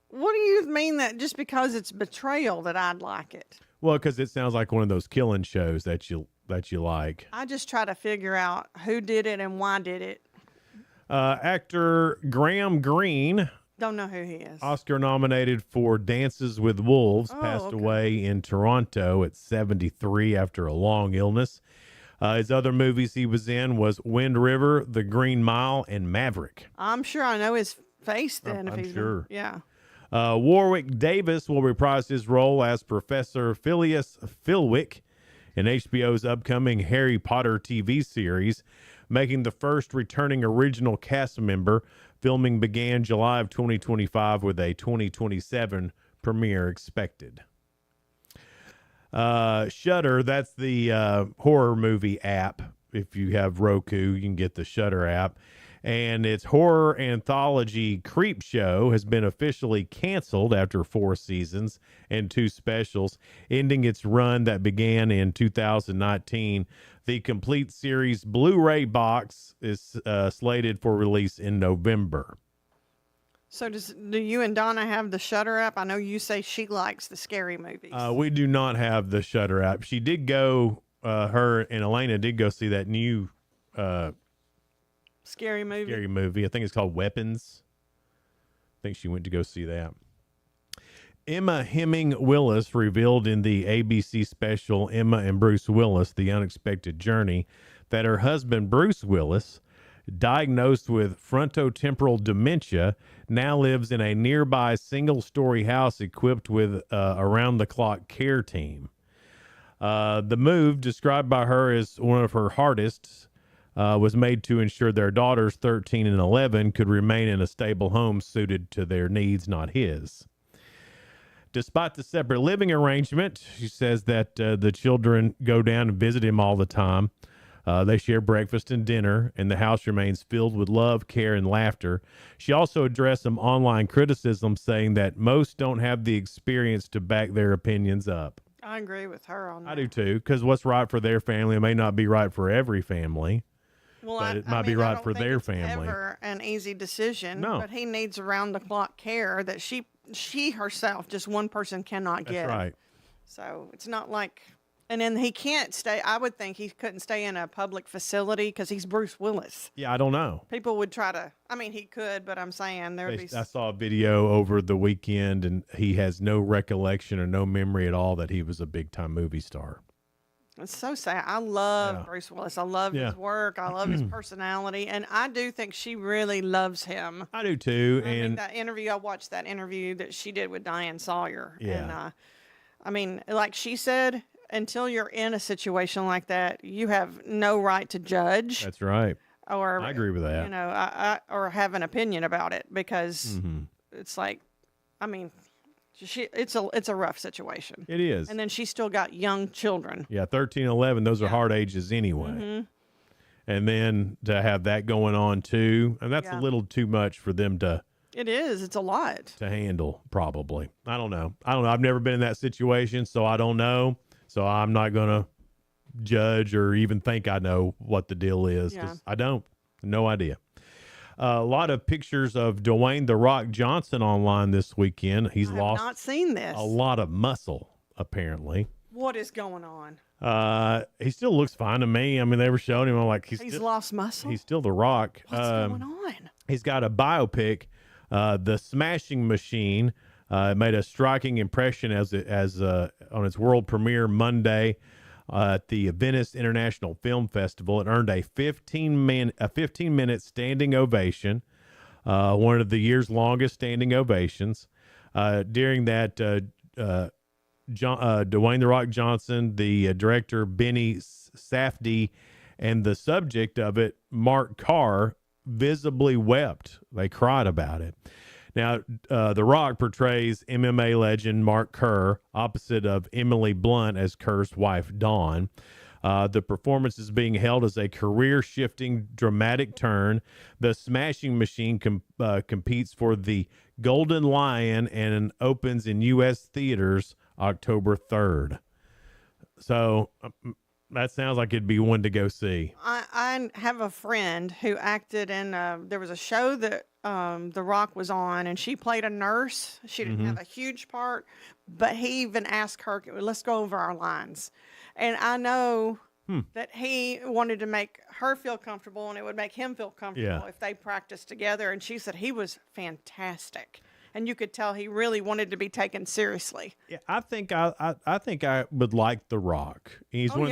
What do you mean that just because it's betrayal that I'd like it? Well, because it sounds like one of those killing shows that you like. I just try to figure out who did it and why did it. Actor Graham Greene, Don't know who he is. Oscar nominated for Dances with Wolves, passed away in Toronto at 73 after a long illness. His other movies he was in was Wind River, The Green Mile, and Maverick. I'm sure I know his face then. I'm sure. Yeah. Warwick Davis will reprise his role as Professor Phileas Filwick in HBO's upcoming Harry Potter TV series, making the first returning original cast member. Filming began July of 2025 with a 2027 premiere expected. Shudder, that's the horror movie app. If you have Roku, you can get the Shudder app. And its horror anthology Creep Show has been officially canceled after 4 seasons and 2 specials, ending its run that began in 2019. The complete series Blu-ray box is slated for release in November. So do you and Donna have the Shudder app? I know you say she likes the scary movies. We do not have the Shudder app. She did go, her and Elena did go see that new scary movie. I think it's called Weapons. I think she went to go see that. Emma Hemming Willis revealed in the ABC special Emma and Bruce Willis, The Unexpected Journey, that her husband Bruce Willis, diagnosed with frontotemporal dementia, now lives in a nearby single-story house equipped with around-the-clock care team. The move, described by her as one of her hardest, was made to ensure their daughters, 13 and 11, could remain in a stable home suited to their needs, not his. Despite the separate living arrangement, she says that the children go down and visit him all the time. They share breakfast and dinner, and the house remains filled with love, care, and laughter. She also addressed some online criticism, saying that most don't have the experience to back their opinions up. I agree with her on that. I do too, because what's right for their family may not be right for every family. Well, but it might be right for their family. Never an easy decision. No. But he needs around-the-clock care that she herself, just one person, cannot get. That's right. So it's not like, and then he can't stay. I would think he couldn't stay in a public facility because he's Bruce Willis. Yeah, I don't know. People would try to. I mean, he could, but I'm saying there'd be. I saw a video over the weekend, and he has no recollection or no memory at all that he was a big-time movie star. It's so sad. I love Bruce Willis. I love his work. I love his personality. And I do think she really loves him. I do too. I mean, that interview, I watched that interview that she did with Diane Sawyer. Yeah. And I mean, like she said, until you're in a situation like that, you have no right to judge. That's right. Or I agree with that. You know, or have an opinion about it because it's like, I mean, it's a rough situation. It is. And then she's still got young children. Yeah, 13, 11, those are hard ages anyway. And then to have that going on too, and that's a little too much for them to. It is. It's a lot to handle, probably. I don't know. I've never been in that situation, so I don't know. So I'm not going to judge or even think I know what the deal is because I don't. No idea. A lot of pictures of Dwayne "The Rock" Johnson online this weekend. He's lost not seen this. A lot of muscle, apparently. What is going on? He still looks fine to me. I mean, they were showing him. I'm like, he's still, lost muscle. He's still The Rock. What's going on? He's got a biopic, The Smashing Machine. It made a striking impression as on its world premiere Monday at the Venice International Film Festival. It earned a 15-minute standing ovation. one of the year's longest standing ovations. During that, Dwayne "The Rock" Johnson, the director Benny Safdie, and the subject of it, Mark Carr, visibly wept. They cried about it. Now, The Rock portrays MMA legend Mark Kerr opposite of Emily Blunt as Kerr's wife, Dawn. The performance is being hailed as a career-shifting, dramatic turn. The Smashing Machine competes for the Golden Lion and opens in U.S. theaters October 3rd. So that sounds like it'd be one to go see. I have a friend who acted in, there was a show that The Rock was on, and she played a nurse. She didn't have a huge part, but he even asked her, let's go over our lines. And I know that he wanted to make her feel comfortable, and it would make him feel comfortable if they practiced together. And she said he was fantastic. And you could tell he really wanted to be taken seriously. Yeah, I think I would like The Rock. He's one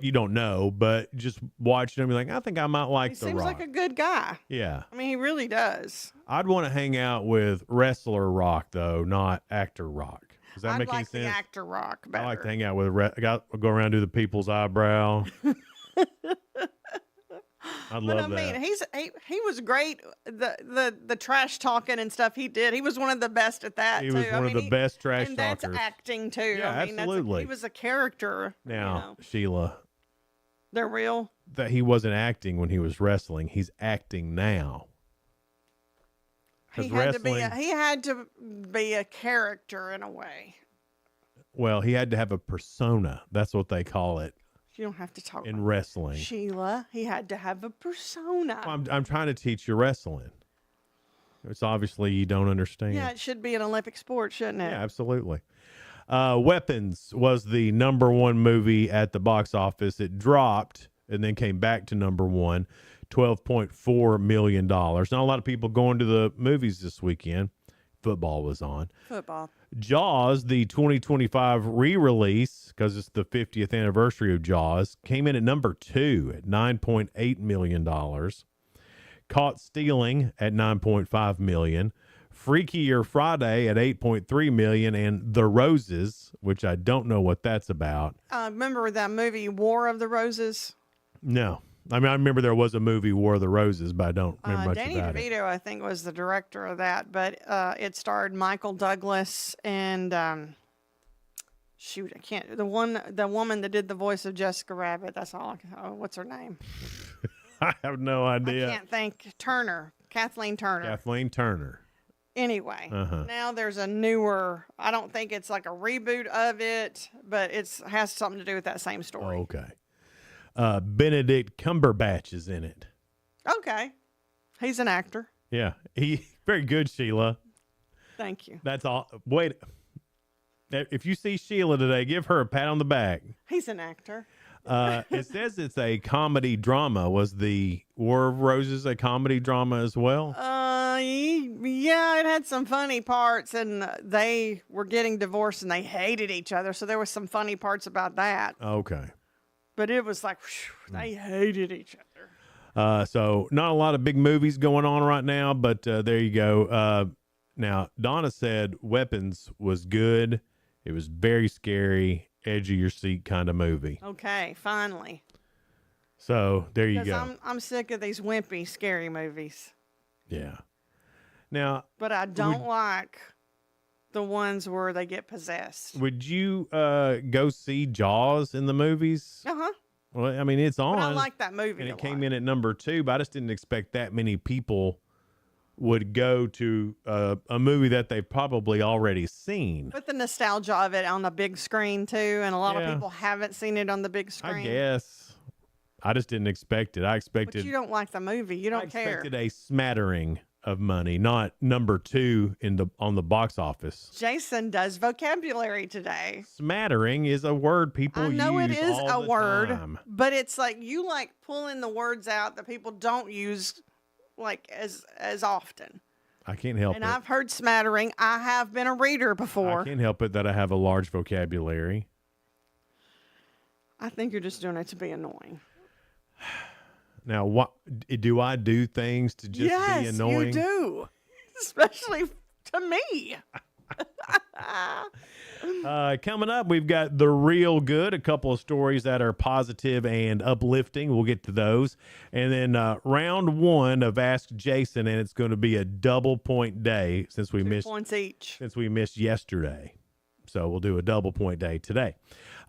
you don't know, but just watching him, you're like, I think I might like The Rock. He seems like a good guy. Yeah. I mean, he really does. I'd want to hang out with wrestler Rock, though, not actor Rock. Does that I'd make any like sense? the actor Rock better. I like to hang out with I'll go around and do the people's eyebrow. I'd love that. I mean, he was great. The trash talking and stuff he did. He was one of the best at that. He was one of the best trash and talkers. That's acting too. Yeah, I mean, absolutely. He was a character. Now, Sheila, they're real. that he wasn't acting when he was wrestling. He's acting now. He had to be a character in a way. Well, he had to have a persona. That's what they call it. You don't have to talk in wrestling. Sheila, he had to have a persona. Well, I'm trying to teach you wrestling. It's obviously you don't understand. Yeah, it should be an Olympic sport, shouldn't it? Yeah, absolutely. Weapons was the #1 movie at the box office. It dropped and then came back to #1, $12.4 million. Not a lot of people going to the movies this weekend. Football was on. Football. Jaws, the 2025 re-release, because it's the 50th anniversary of Jaws, came in at #2 at $9.8 million. Caught Stealing at $9.5 million. Freakier Friday at $8.3 million, and The Roses, which I don't know what that's about. Remember that movie War of the Roses? No. I mean, I remember there was a movie, War of the Roses, but I don't remember much Danny about DeVito, I think, was the director of that, but it starred Michael Douglas and shoot, I can't. The woman that did the voice of Jessica Rabbit. That's all I can. Oh, what's her name? I have no idea. I can't think. Kathleen Turner. Kathleen Turner. Anyway, now there's a newer. I don't think it's like a reboot of it, but it has something to do with that same story. Oh, okay. Benedict Cumberbatch is in it. Okay. He's an actor. Yeah. He very good, Sheila. Thank you. That's all. Wait. If you see Sheila today, give her a pat on the back. He's an actor. It says it's a comedy drama. Was the War of Roses a comedy drama as well? Yeah, it had some funny parts, and they were getting divorced, and they hated each other, so there was some funny parts about that. Okay. But it was like, they hated each other. So not a lot of big movies going on right now, but there you go. Now, Donna said Weapons was good. It was very scary, edge of your seat kind of movie. Okay, finally. So there you go. I'm sick of these wimpy, scary movies. Yeah. Now, but I don't like the ones where they get possessed. Would you go see Jaws in the movies? Uh-huh. Well, I mean, it's on. But I like that movie and it came in at #2, but I just didn't expect that many people would go to a movie that they've probably already seen. But the nostalgia of it on the big screen, too, and a lot of people haven't seen it on the big screen. I guess. I just didn't expect it. I expected... But you don't like the movie. You don't care. I expected a smattering of money, not #2 on the box office. Jason does vocabulary today. Smattering is a word people use all the time. I know it is a word, but it's like you like pulling the words out that people don't use like as often. I can't help it. And I've heard smattering. I have been a reader before. I can't help it that I have a large vocabulary. I think you're just doing it to be annoying. Now, what do I do things to just be annoying? Yes, you do, especially to me. Coming up, we've got the real good, a couple of stories that are positive and uplifting. We'll get to those. And then round one of Ask Jason, and it's going to be a double point day since we 2 points each. Since we missed yesterday. So we'll do a double point day today.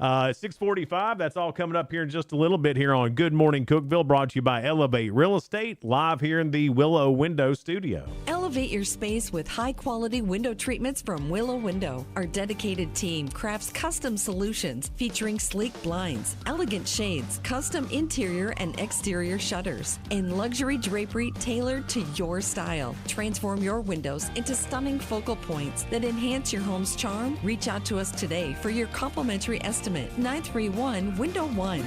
6:45, that's all coming up here in just a little bit here on Good Morning Cookeville, brought to you by Elevate Real Estate, live here in the Willow Window Studio. Elevate your space with high-quality window treatments from Willow Window. Our dedicated team crafts custom solutions featuring sleek blinds, elegant shades, custom interior and exterior shutters, and luxury drapery tailored to your style. Transform your windows into stunning focal points that enhance your home's charm. Reach out to us today for your complimentary estimate. 931 Window 1.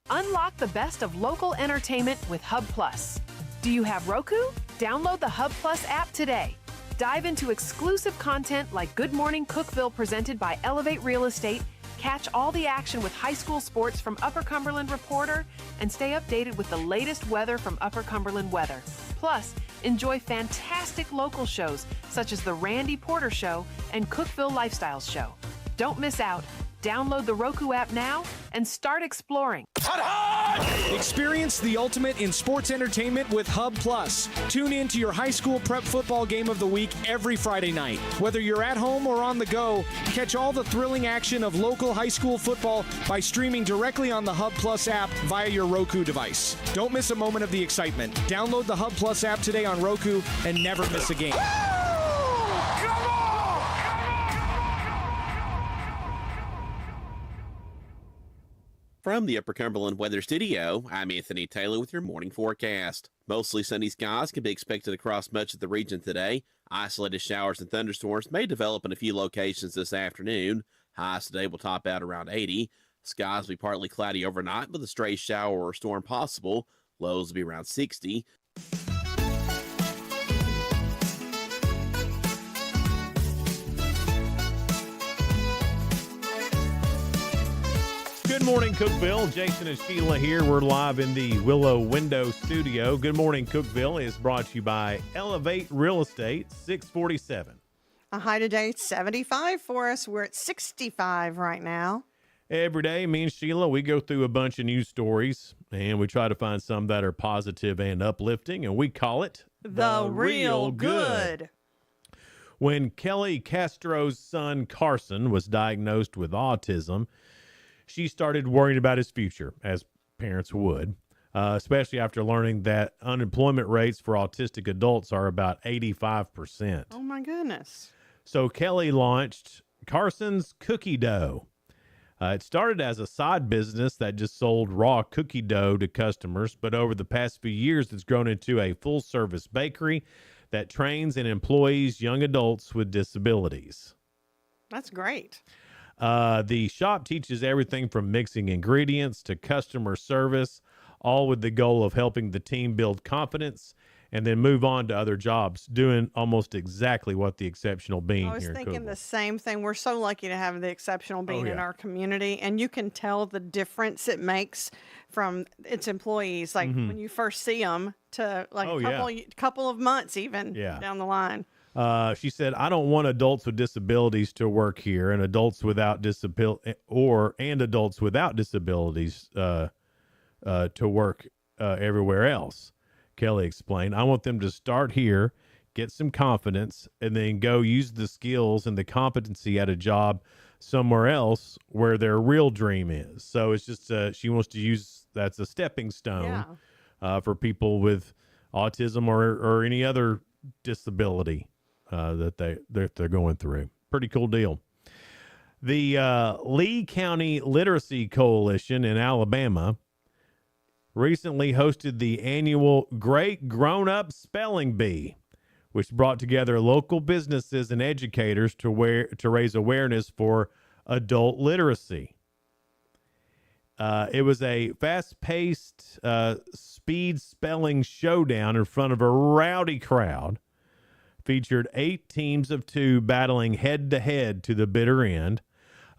Unlock the best of local entertainment with Hub Plus. Do you have Roku? Download the Hub Plus app today. Dive into exclusive content like Good Morning Cookeville presented by Elevate Real Estate, catch all the action with high school sports from Upper Cumberland Reporter, and stay updated with the latest weather from Upper Cumberland Weather. Plus, enjoy fantastic local shows such as The Randy Porter Show and Cookeville Lifestyles Show. Don't miss out. Download the Roku app now and start exploring. Experience the ultimate in sports entertainment with Hub Plus. Tune in to your high school prep football game of the week every Friday night. Whether you're at home or on the go, catch all the thrilling action of local high school football by streaming directly on the Hub Plus app via your Roku device. Don't miss a moment of the excitement. Download the Hub Plus app today on Roku and never miss a game. From the Upper Cumberland Weather Studio, I'm Anthony Taylor with your morning forecast. Mostly sunny skies can be expected across much of the region today. Isolated showers and thunderstorms may develop in a few locations this afternoon. Highs today will top out around 80. Skies will be partly cloudy overnight with a stray shower or storm possible. Lows will be around 60. Good morning, Cookeville. Jason and Sheila here. We're live in the Willow Window Studio. Good morning, Cookeville is brought to you by Elevate Real Estate, 647. A high today, 75 for us. We're at 65 right now. Every day, me and Sheila, we go through a bunch of news stories, and we try to find some that are positive and uplifting, and we call it The Real Good. When Kelly Castro's son, Carson, was diagnosed with autism, she started worrying about his future, as parents would, especially after learning that unemployment rates for autistic adults are about 85%. Oh, my goodness. So Kelly launched Carson's Cookie Dough. It started as a side business that just sold raw cookie dough to customers, but over the past few years, it's grown into a full-service bakery that trains and employs young adults with disabilities. That's great. The shop teaches everything from mixing ingredients to customer service, all with the goal of helping the team build confidence and then move on to other jobs, doing almost exactly what the Exceptional Bean here I was in thinking Cookeville. the same thing. We're so lucky to have the Exceptional Bean in yeah. our community, and you can tell the difference it makes from its employees, like when you first see them to like a couple of months even down the line. She said, "I don't want adults with disabilities to work here, and adults without adults without disabilities to work everywhere else." Kelly explained, "I want them to start here, get some confidence, and then go use the skills and the competency at a job somewhere else where their real dream is." So it's just she wants to use that's a stepping stone for people with autism or any other disability that they're going through. Pretty cool deal. The Lee County Literacy Coalition in Alabama recently hosted the annual Great Grown Up Spelling Bee, which brought together local businesses and educators to raise awareness for adult literacy. It was a fast-paced speed spelling showdown in front of a rowdy crowd. Featured 8 teams of 2 battling head-to-head to the bitter end.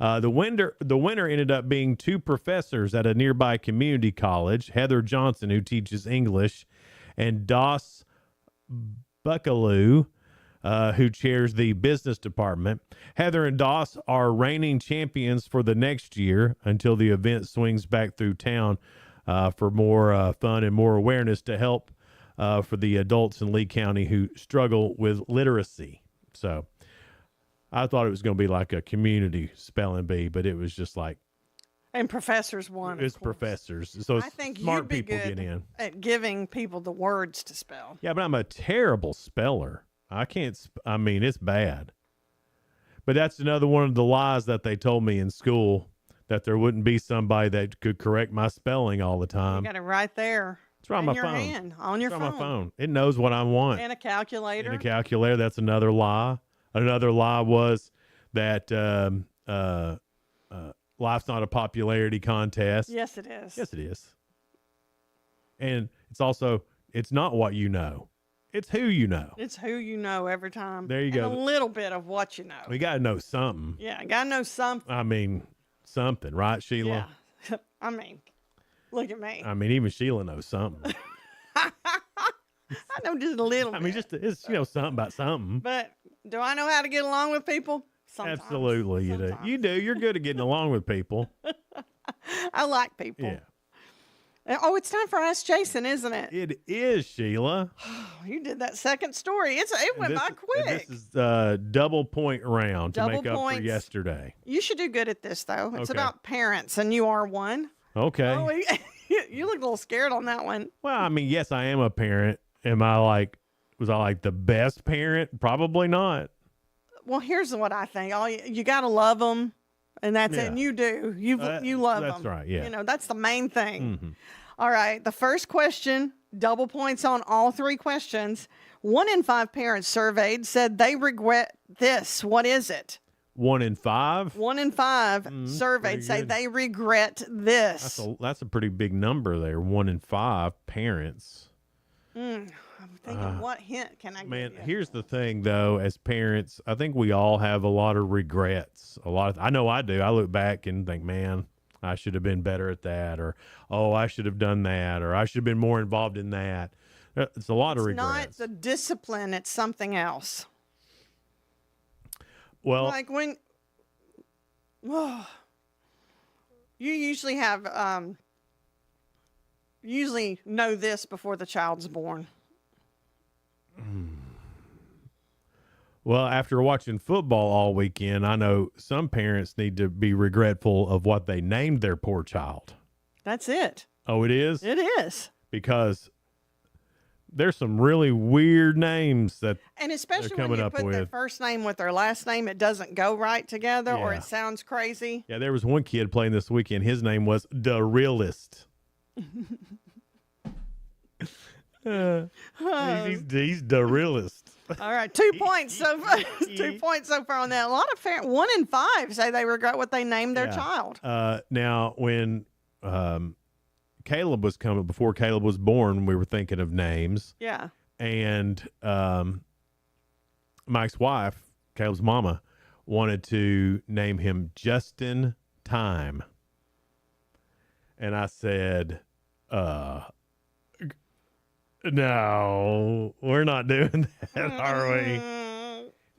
The winner ended up being two professors at a nearby community college, Heather Johnson, who teaches English, and Doss Buckaloo, who chairs the business department. Heather and Doss are reigning champions for the next year until the event swings back through town for more fun and more awareness to help for the adults in Lee County who struggle with literacy. So I thought it was going to be like a community spelling bee, but it was just like. And professors won. It's professors. So I think smart you'd be people good get in. at giving people the words to spell. Yeah, but I'm a terrible speller. I can't, I mean, it's bad. But that's another one of the lies that they told me in school, that there wouldn't be somebody that could correct my spelling all the You time. got it right there. It's right on in my your phone. hand, on your It's phone. on my phone. It knows what I want. And a calculator. In a calculator. That's another lie. Another lie was that life's not a popularity contest. Yes, it is. Yes, it is. And it's also, it's not what you know. It's who you know. It's who you know every time. There you and go. a little bit of what you know. We got to know something. Yeah, got to know something. I mean, something, right, Sheila? Yeah. I mean, look at me. I mean, even Sheila knows something. I know just a little I bit. mean, just it's something about something. But do I know how to get along with people? Sometimes. Absolutely, you do. You do. You're good at getting along with people. I like people. Yeah. Oh, it's time for Ask Jason, isn't it? It is, Sheila. You did that second story. It went by And quick. this is double point round to Double make up points. for yesterday. You should do good at this, though. It's Okay. about parents, and you are one. Okay. Oh, you look a little scared on that one. Well, I mean, yes, I am a parent. Was I like the best parent? Probably not. Well, here's what I think. You got to love them, and that's it. Yeah. And you do. You love them. That's right, yeah. You know, that's the main thing. Mhm. All right. The first question, double points on all three questions. 1 in 5 parents surveyed said they regret this. What is it? 1 in 5. 1 in 5 surveyed pretty say good. they regret this. That's a pretty big number there. 1 in 5 parents. I'm thinking, what hint can I Man, give you? here's the thing, though. As parents, I think we all have a lot of regrets. I know I do. I look back and think, man, I should have been better at that, or oh, I should have done that, or I should have been more involved in that. It's a lot of It's not regrets. the discipline, it's something else. Well, Like when you usually have usually know this before the child's born. well, after watching football all weekend, I know some parents need to be regretful of what they named their poor child. That's it. Oh, it is? It is. Because there's some really weird names that And especially they're when coming you up put their with. first name with their last name, it doesn't go right together or Yeah. it sounds crazy. Yeah, there was one kid playing this weekend. His name was The Realist. He's the realist. All right, 2 points so far. 2 points so far on that. A lot of 1 in 5 say they regret what they named their Yeah. child. Now, when Caleb was coming, before Caleb was born, we were thinking of names. Yeah. And Mike's wife, Caleb's mama, wanted to name him Justin Time. And I said, no, we're not doing that, are we?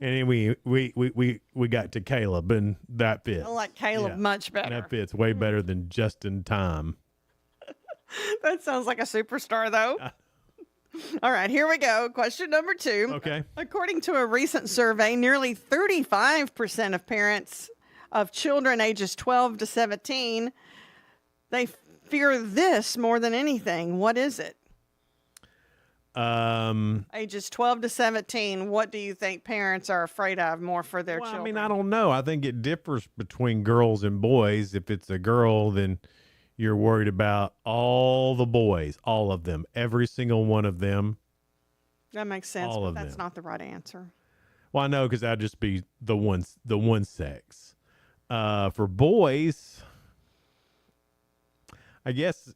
And then we got to Caleb, and that fits. I like Caleb Yeah. much better. That fits way better than Justin Time. That sounds like a superstar, though. All right, here we go. Question number 2. Okay. According to a recent survey, nearly 35% of parents of children ages 12 to 17, they fear this more than anything. What is it? Ages 12 to 17, what do you think parents are afraid of more for their children? I mean, I don't know. I think it differs between girls and boys. If it's a girl, then you're worried about all the boys, all of them, every single one of them. That makes sense, all but of that's them. not the right answer. Well, I know, because that'd just be the one sex. For boys, I guess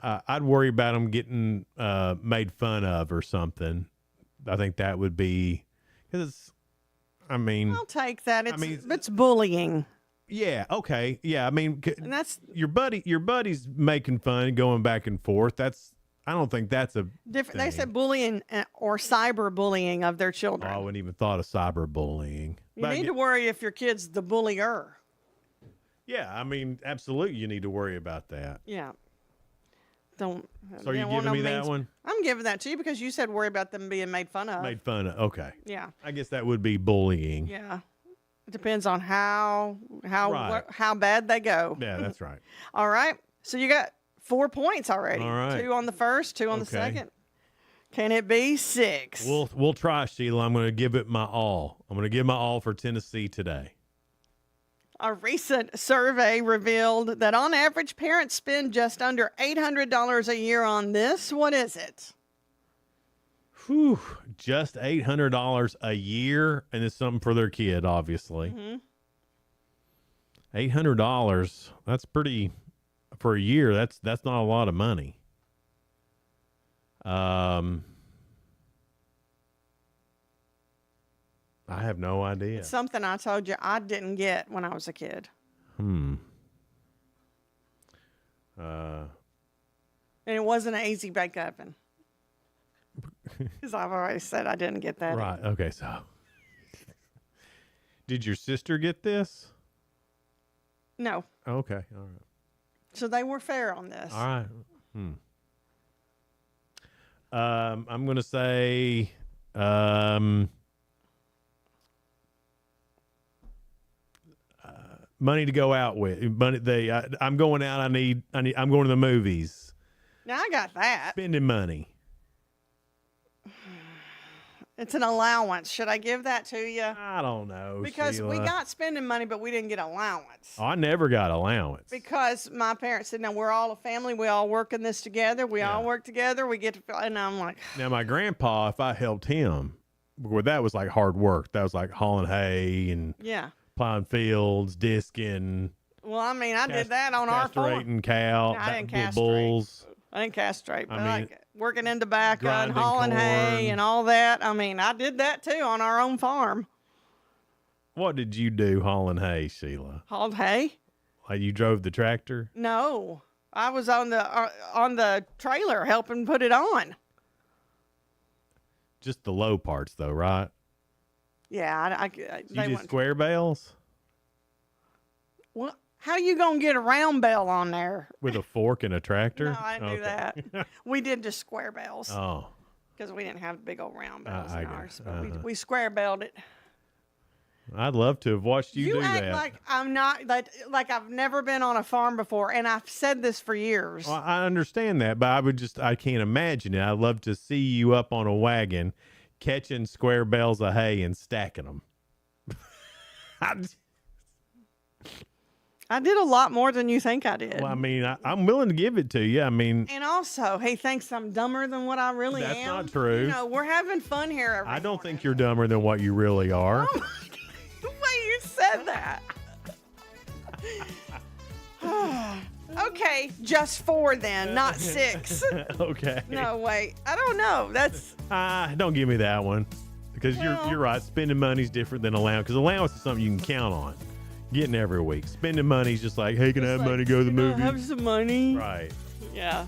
I'd worry about them getting made fun of or something. I think that would be, because I mean, I'll take that. It's bullying. yeah, okay, yeah. I mean, And that's your buddy's making fun and going back and forth. I don't think that's a different. They thing. said bullying or cyberbullying of their children. I wouldn't even thought of cyberbullying. You need to worry if your kid's the bullier. Yeah, I mean, absolutely, you need to worry about that. Yeah. Don't. So are you giving me that one? I'm giving that to you because you said worry about them being made fun of. Made fun of. Okay. Yeah. I guess that would be bullying. Yeah. It depends on how Right. how bad they go. Yeah, that's right. All right. So you got 4 points already. All right. 2 on the first, 2 on the Okay. second. Can it be 6? We'll try, Sheila. I'm going to give it my all. I'm going to give my all for Tennessee today. A recent survey revealed that on average, parents spend just under $800 a year on this. What is it? Whew, just $800 a year, and it's something for their kid, obviously. Mm-hmm. $800. That's pretty for a year. That's not a lot of money. I have no idea. It's something I told you I didn't get when I was a kid. And it wasn't an easy bake oven. Because I've already said I didn't get that. Right. Okay. So, did your sister get this? No. Okay. All right. So they were fair on this. All right. I'm going to say, money to go out with. Money. I'm going out. I'm going to the movies. Now I got that. Spending money. It's an allowance. Should I give that to you? I don't know. Because we Sheila. got spending money, but we didn't get allowance. Oh, I never got allowance. Because my parents said, no, we're all a family. We all work in this together. We all work together. We get to, and I'm like, Now, my grandpa, if I helped him, well, that was like hard work. That was like hauling hay and yeah. plowing fields, disking, Well, I mean, I did that on our farm. castrating cow, No, I didn't with castrate. bulls. I didn't castrate, but I mean, like working in tobacco and grinding hauling hay corn. and all that. I mean, I did that too on our own farm. What did you do hauling hay, Sheila? Hauled hay? Like you drove the tractor? No, I was on the trailer helping put it on. Just the low parts, though, right? Yeah, You they did went. square bales Well, how you gonna get a round bale on there? with a fork and a tractor? No, I didn't do that. We did just square bales. Oh, Because we didn't have big old round bales I in get it. ours, but we square baled it. I'd love to have watched you do act that. like I'm not like I've never been on a farm before, and I've said this for years. Well, I understand that, but I can't imagine it. I'd love to see you up on a wagon catching square bales of hay and stacking them. I did a lot more than you think I did. Well, I mean, I'm willing to give it to you. I mean, And also, he thinks I'm dumber than what I really That's am. not true. You know, we're having fun here. I don't think you're dumber than what you really are. The way you said that. Okay, just 4 then, not 6. Okay. No, wait. I don't know. That's Don't give me that one, because Well- you're right. Spending money's different than allowance, because allowance is something you can count on getting every week. Spending money's just like, hey, can I have money to go to the movie? have some money. Right. Yeah.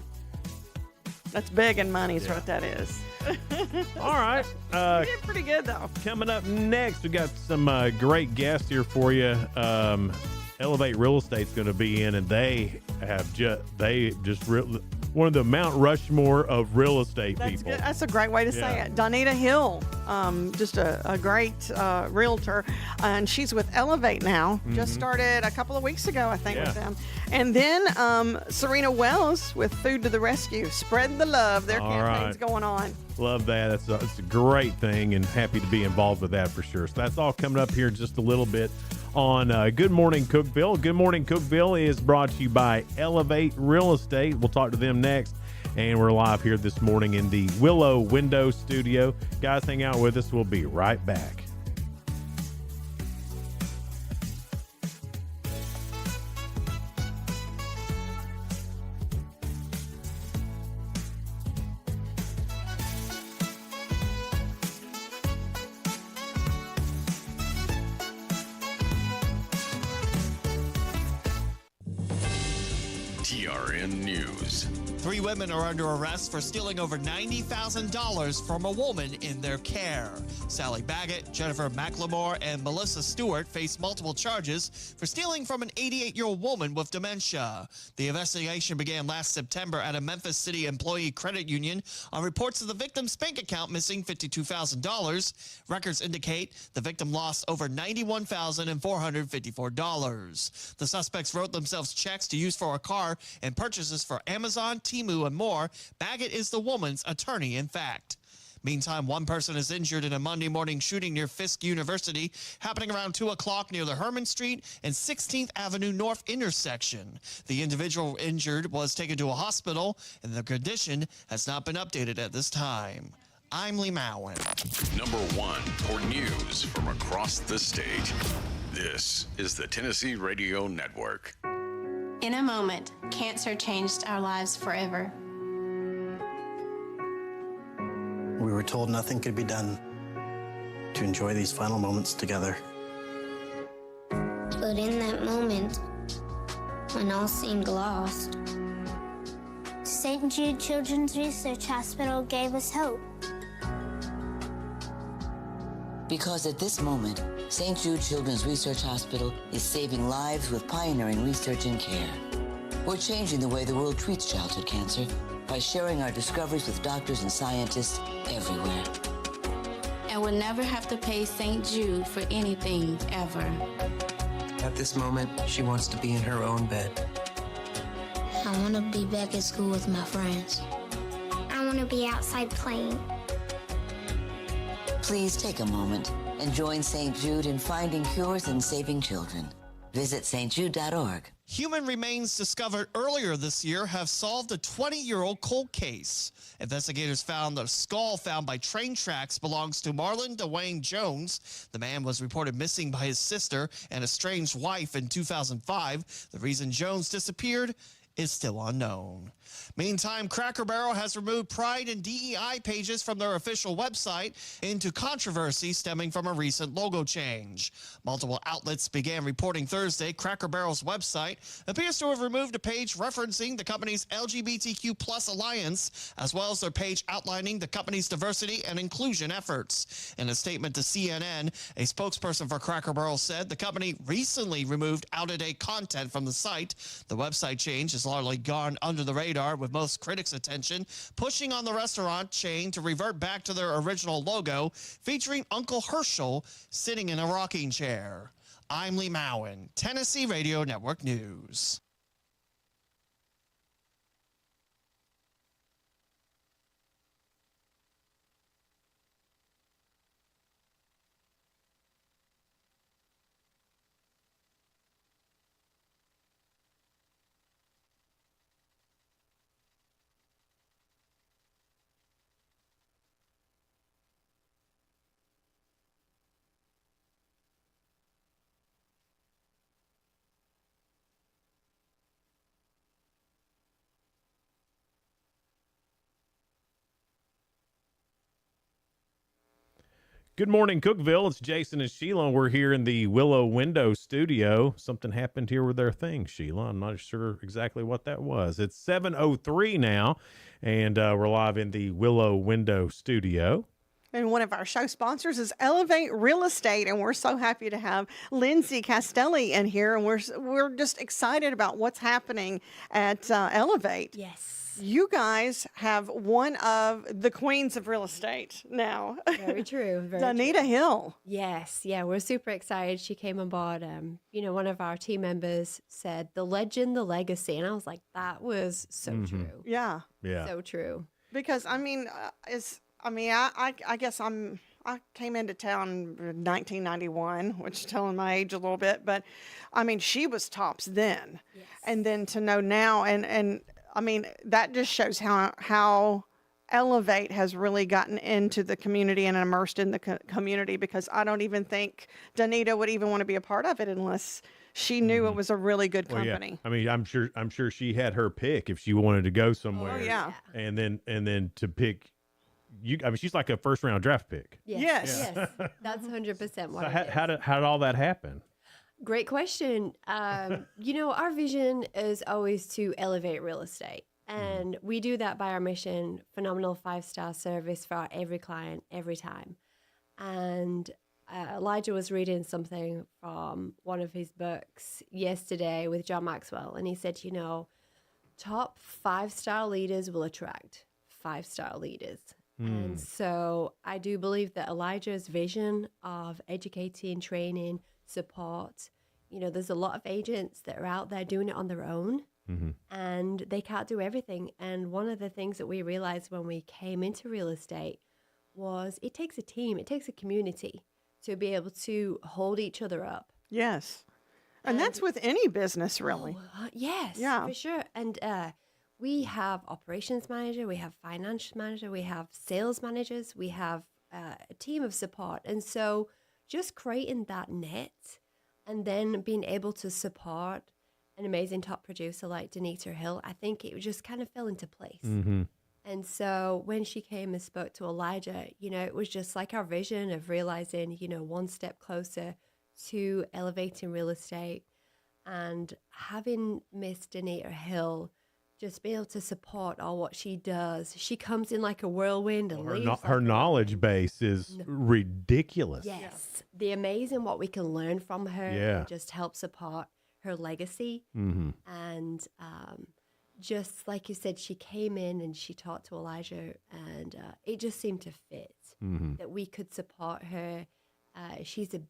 That's begging money is what that is. All right. You did pretty good though. Coming up next, we got some great guests here for you. Elevate Real Estate's going to be in, and they have one of the Mount Rushmore of real estate That's people. good. That's a great way to say Yeah. it. Donita Hill, just a great realtor, and she's with Elevate now. Just started a couple of weeks ago, I think, with Mm-hmm. Yeah. them. And then Serena Wells with Food to the Rescue. Spread the love. Their All campaign's right. going on. Love that. It's a great thing, and happy to be involved with that for sure. So that's all coming up here in just a little bit on Good Morning Cookeville. Good Morning Cookeville is brought to you by Elevate Real Estate. We'll talk to them next. And we're live here this morning in the Willow Window Studio. Guys, hang out with us. We'll be right back. TRN News. 3 women are under arrest for stealing over $90,000 from a woman in their care. Sally Baggett, Jennifer McLemore, and Melissa Stewart face multiple charges for stealing from an 88-year-old woman with dementia. The investigation began last September at a Memphis City employee credit union on reports of the victim's bank account missing $52,000. Records indicate the victim lost over $91,454. The suspects wrote themselves checks to use for a car and purchases for Amazon, Temu, and more. Baggett is the woman's attorney, in fact. Meantime, one person is injured in a Monday morning shooting near Fisk University, happening around 2 o'clock near the Herman Street and 16th Avenue North intersection. The individual injured was taken to a hospital, and their condition has not been updated at this time. I'm Lee Mowen. Number 1 for news from across the state. This is the Tennessee Radio Network. In a moment, cancer changed our lives forever. We were told nothing could be done to enjoy these final moments together. But in that moment, when all seemed lost, St. Jude Children's Research Hospital gave us hope. Because at this moment, St. Jude Children's Research Hospital is saving lives with pioneering research and care. We're changing the way the world treats childhood cancer by sharing our discoveries with doctors and scientists everywhere. And we'll never have to pay St. Jude for anything, ever. At this moment, she wants to be in her own bed. I want to be back at school with my friends. I want to be outside playing. Please take a moment and join St. Jude in finding cures and saving children. Visit stjude.org. Human remains discovered earlier this year have solved a 20-year-old cold case. Investigators found the skull found by train tracks belongs to Marlon Dwayne Jones. The man was reported missing by his sister and estranged wife in 2005. The reason Jones disappeared is still unknown. Meantime, Cracker Barrel has removed Pride and DEI pages from their official website into controversy stemming from a recent logo change. Multiple outlets began reporting Thursday Cracker Barrel's website appears to have removed a page referencing the company's LGBTQ plus alliance, as well as their page outlining the company's diversity and inclusion efforts. In a statement to CNN, a spokesperson for Cracker Barrel said the company recently removed out-of-date content from the site. The website change has largely gone under the radar, with most critics' attention pushing on the restaurant chain to revert back to their original logo, featuring Uncle Herschel sitting in a rocking chair. I'm Lee Mowen, Tennessee Radio Network News. Good morning, Cookeville. It's Jason and Sheila, and we're here in the Willow Window studio. Something happened here with their thing, Sheila. I'm not sure exactly what that was. It's 7:03 now, and we're live in the Willow Window studio. And one of our show sponsors is Elevate Real Estate, and we're so happy to have Lindsay Castelli in here, and we're just excited about what's happening at Elevate. Yes. You guys have one of the queens of real estate now. Very true. Very Danita true. Hill. Yes. Yeah, we're super excited. She came on board. One of our team members said, "The legend, the legacy." And I was like, that was so true. Yeah. Yeah. So true. Because, I guess I came into town in 1991, which is telling my age a little bit, but she was tops then. Yes. And then to know now, and that just shows how Elevate has really gotten into the community and immersed in the community, because I don't even think Danita would even want to be a part of it unless she knew it was a really good company. Well, yeah. I'm sure she had her pick if she wanted to go somewhere. Oh, yeah. And then to pick you. She's like a first round draft pick. Yes. That's 100% what So how did all that happen? Great question. Our vision is always to elevate real estate. And we do that by our mission, phenomenal 5-star service for every client, every time. And Elijah was reading something from one of his books yesterday with John Maxwell. And he said, top 5-star leaders will attract 5-star leaders. And so I do believe that Elijah's vision of educating, training, support, there's a lot of agents that are out there doing it on their own. And they can't do everything. And one of the things that we realized when we came into real estate was it takes a team, it takes a community to be able to hold each other up. Yes. And that's with any business, really. Yes, Yeah. for sure. And we have operations manager, we have financial manager, we have sales managers, we have a team of support. And so just creating that net and then being able to support an amazing top producer like Denita Hill, I think it just kind of fell into place. And so when she came and spoke to Elijah, it was just like our vision of realizing, one step closer to elevating real estate and having Miss Denita Hill just be able to support all what she does. She comes in like a whirlwind and leaves. Her knowledge base is ridiculous. Yes. The amazing what we can learn from her and just help support her legacy. And just like you said, she came in and she talked to Elijah and it just seemed to fit that we could support her. She's a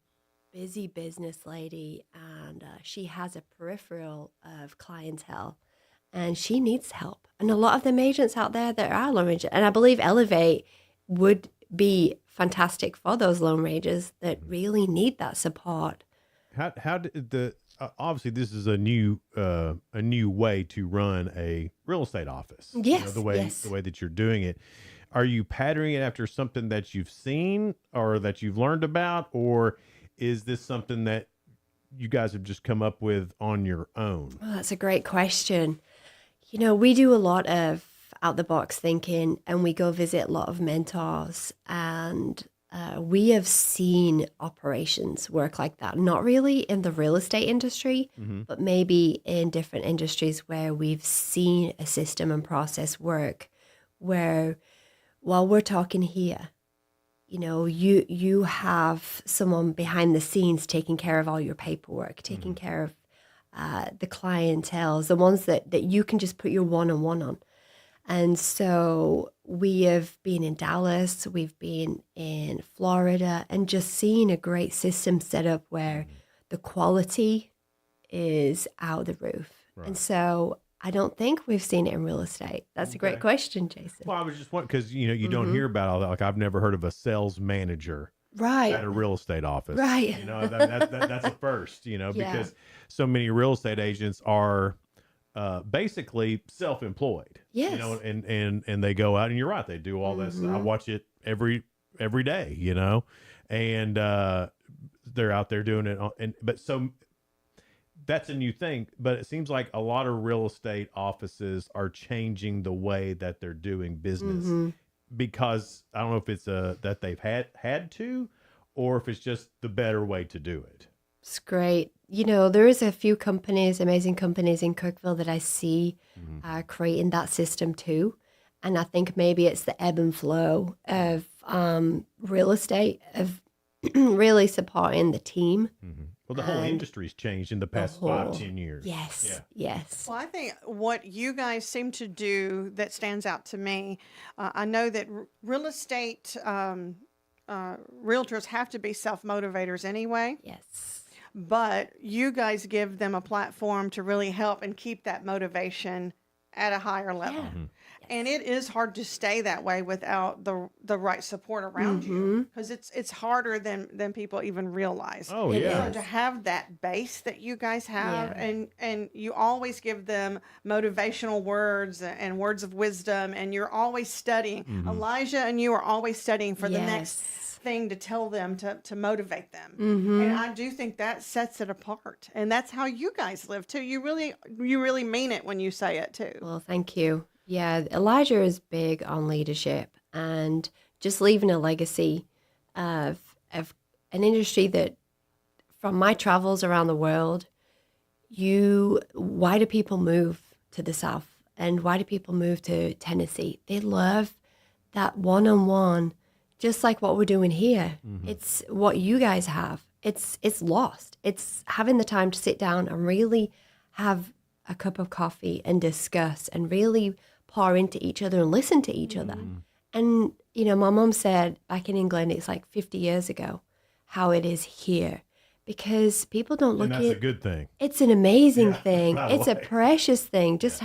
busy business lady and she has a peripheral of clientele and she needs help. And a lot of them agents out there that are loan rangers, and I believe Elevate would be fantastic for those loan rangers that really need that support. How did obviously this is a new way to run a real estate office. Yes, the way that you're doing it. Are you patterning it after something that you've seen or that you've learned about, or is this something that you guys have just come up with on your own? Oh, that's a great question. We do a lot of out the box thinking, and we go visit a lot of mentors, and we have seen operations work like that. Not really in the real estate industry, but maybe in different industries where we've seen a system and process work where while we're talking here, you have someone behind the scenes taking care of all your paperwork, taking care of the clientele, the ones that you can just put your one-on-one on. And so we have been in Dallas, we've been in Florida, and just seeing a great system set up where the quality is out the roof. Right. And so I don't think we've seen it in real estate. That's a great question, Jason. Well, I was just wondering, because, you don't hear about all that. Like, I've never heard of a sales manager at a real estate office. Right. That's a first, because so many real estate agents are basically self-employed. Yes. And they go out, and you're right, they do all this. I watch it every day, and they're out there doing it. But that's a new thing, but it seems like a lot of real estate offices are changing the way that they're doing business because I don't know if it's that they've had to, or if it's just the better way to do it. It's great. There is a few companies, amazing companies in Cookeville that I see creating that system too. And I think maybe it's the ebb and flow of real estate, of really supporting the team. Well, the whole industry's changed in the past 5-10 years. Yes, yeah. Yes. Well, I think what you guys seem to do that stands out to me, I know that real estate realtors have to be self-motivators anyway. Yes. But you guys give them a platform to really help and keep that motivation at a higher level. Yeah. And it is hard to stay that way without the right support around you, because it's harder than people even realize. Oh, yeah. So to have that base that you guys have, and you always give them motivational words and words of wisdom, and you're always studying. Elijah and you are always studying for the next thing to tell them to motivate them. And I do think that sets it apart. And that's how you guys live too. You really mean it when you say it too. Well, thank you. Yeah, Elijah is big on leadership and just leaving a legacy of an industry that from my travels around the world, why do people move to the South? And why do people move to Tennessee? They love that one-on-one, just like what we're doing here. It's what you guys have. It's lost. It's having the time to sit down and really have a cup of coffee and discuss and really pour into each other and listen to each other. And, my mom said back in England, it's like 50 years ago, how it is here. Because people don't look at it. And that's a good thing. It's an amazing thing. by the It's a way. precious thing. Just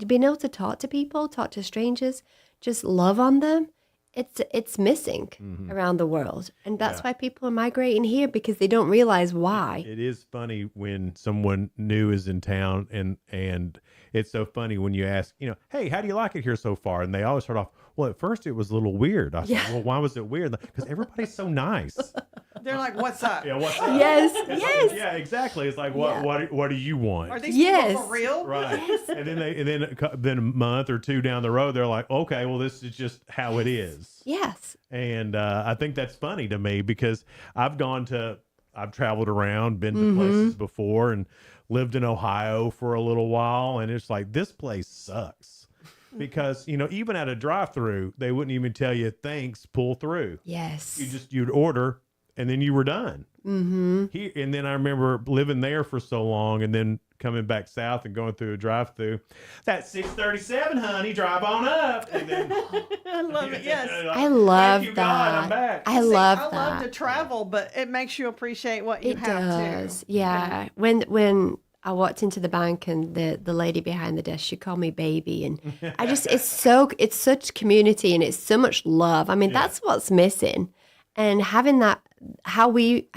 being able to talk to people, talk to strangers, just love on them. It's missing around the world. And that's why people are migrating here, because they don't realize why. It is funny when someone new is in town, and it's so funny when you ask, hey, how do you like it here so far? And they always start off, well, at first it was a little weird. I said, well, why was it weird? Because everybody's so nice. They're like, what's up? Yeah, what's up? Yes, It's yes. like, yeah, exactly. It's like, what do you want? Are these Yes. people for real? Right. And then a month or two down the road, they're like, okay, well, this is just how it is. Yes. And I think that's funny to me, because I've traveled around, been to places before, and lived in Ohio for a little while. And it's like, this place sucks. Because, even at a drive-through, they wouldn't even tell you, thanks, pull through. Yes. You'd order, and then you were done. Mm-hmm. And then I remember living there for so long, and then coming back south and going through a drive-through. That's 637, honey. Drive on up. And then, I love it. Yes. I love Thank you, God, I'm that. back. I love I that. love to travel, but it makes you appreciate what you It have does. too. Yeah. When I walked into the bank and the lady behind the desk, she called me baby, and it's such community, and it's so much love. I mean, that's what's missing, and having that, how we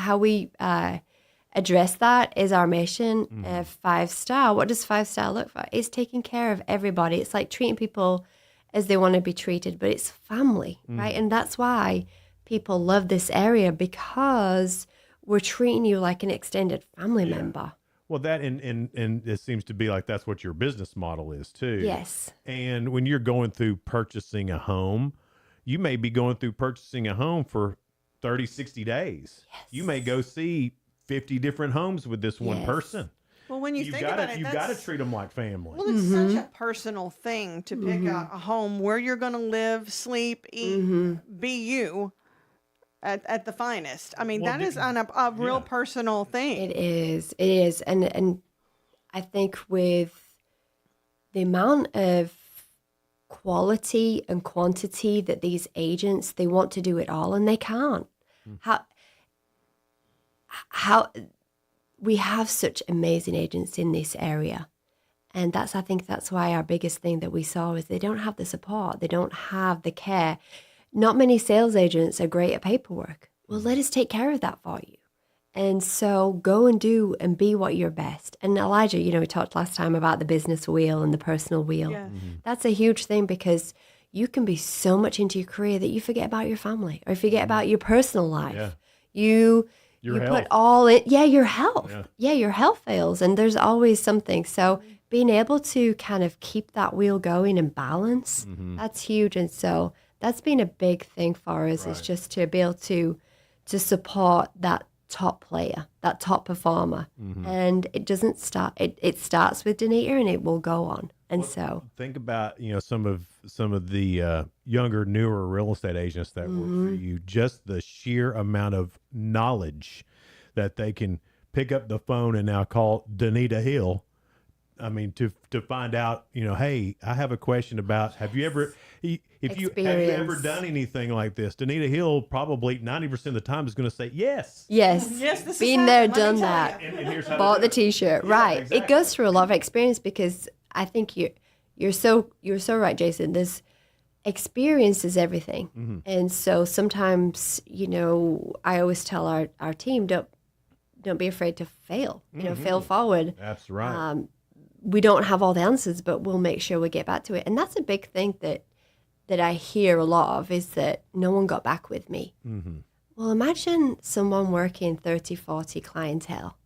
address that is our mission. 5-star. What does 5-star look for? It's taking care of everybody. It's like treating people as they want to be treated, but it's family, right? And that's why people love this area, because we're treating you like an extended family member. Well, that and it seems to be like that's what your business model is too. Yes. And when you're going through purchasing a home, you may be going through purchasing a home for 30, 60 days. Yes. You may go see 50 different homes with this one person. Well, when you think about it, you've got to treat them like family. Well, it's such a personal thing to pick out a home where you're going to live, sleep, eat, be you at the finest. I mean, Well, that is a real personal thing. It is. And I think with the amount of quality and quantity that these agents, they want to do it all and they can't. How we have such amazing agents in this area. And I think that's why our biggest thing that we saw is they don't have the support. They don't have the care. Not many sales agents are great at paperwork. Well, let us take care of that for you. And so go and do and be what you're best. And Elijah, we talked last time about the business wheel and the personal wheel. Yeah. That's a huge thing, because you can be so much into your career that you forget about your family or forget about your personal life. Yeah. You health. put all in, your health. Yeah, your health fails, and there's always something. So being able to kind of keep that wheel going and balance, that's huge. And so that's been a big thing for us, is just to be able to support that top player, that top performer. And it doesn't start, it starts with Danita and it will go on. And so think about, some of the younger, newer real estate agents that work for you, just the sheer amount of knowledge that they can pick up the phone and now call Danita Hill. I mean, to find out, hey, I have a question about, have you ever done anything like this? Danita Hill probably 90% of the time is going to say yes. Yes. This been is there, happened. Let done me tell that. you. And here's how Bought to the do it. T-shirt. Yeah, Right. exactly. It goes through a lot of experience, because I think you're so right, Jason. There's experience is everything. And so sometimes, I always tell our team, don't be afraid to fail, fail forward. That's right. We don't have all the answers, but we'll make sure we get back to it. And that's a big thing that I hear a lot of, is that no one got back with me. Well, imagine someone working 30, 40 clientele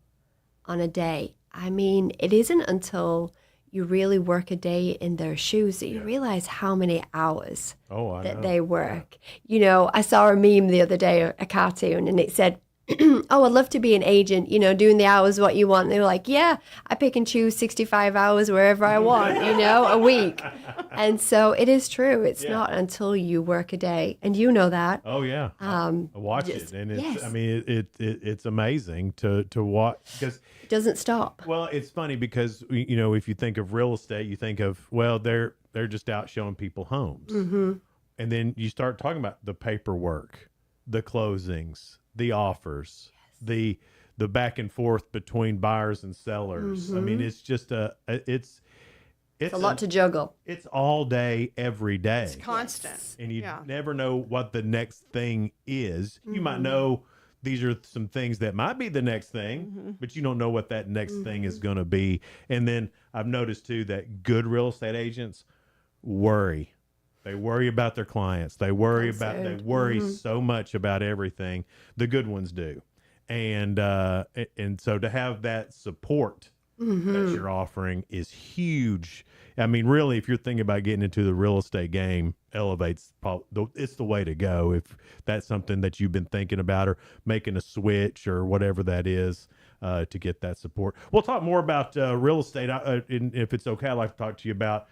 on a day. I mean, it isn't until you really work a day in their shoes that you realize how many hours I know. they work. I saw a meme the other day, a cartoon, and it said, oh, I'd love to be an agent, doing the hours what you want. And they were like, yeah, I pick and choose 65 hours wherever I want, a week. And so it is true. It's not until you work a day. And you know that. Oh, yeah. I watch it. And it's, it's amazing to watch because it doesn't stop. Well, it's funny because, if you think of real estate, you think of, well, they're just out showing people homes. Mm-hmm. And then you start talking about the paperwork, the closings, the offers, the back and forth between buyers and sellers. Mm-hmm. I mean, it's just it's a lot to juggle. It's all day, every day. It's constant. And you never know what the next thing is. You might know these are some things that might be the next thing, but you don't know what that next thing is going to be. And then I've noticed too that good real estate agents worry. They worry about their clients. They worry so much about everything. The good ones do. And so to have that support that you're offering is huge. I mean, really, if you're thinking about getting into the real estate game, Elevate's it's the way to go. If that's something that you've been thinking about or making a switch or whatever that is, to get that support. We'll talk more about real estate. And if it's okay, I'd like to talk to you about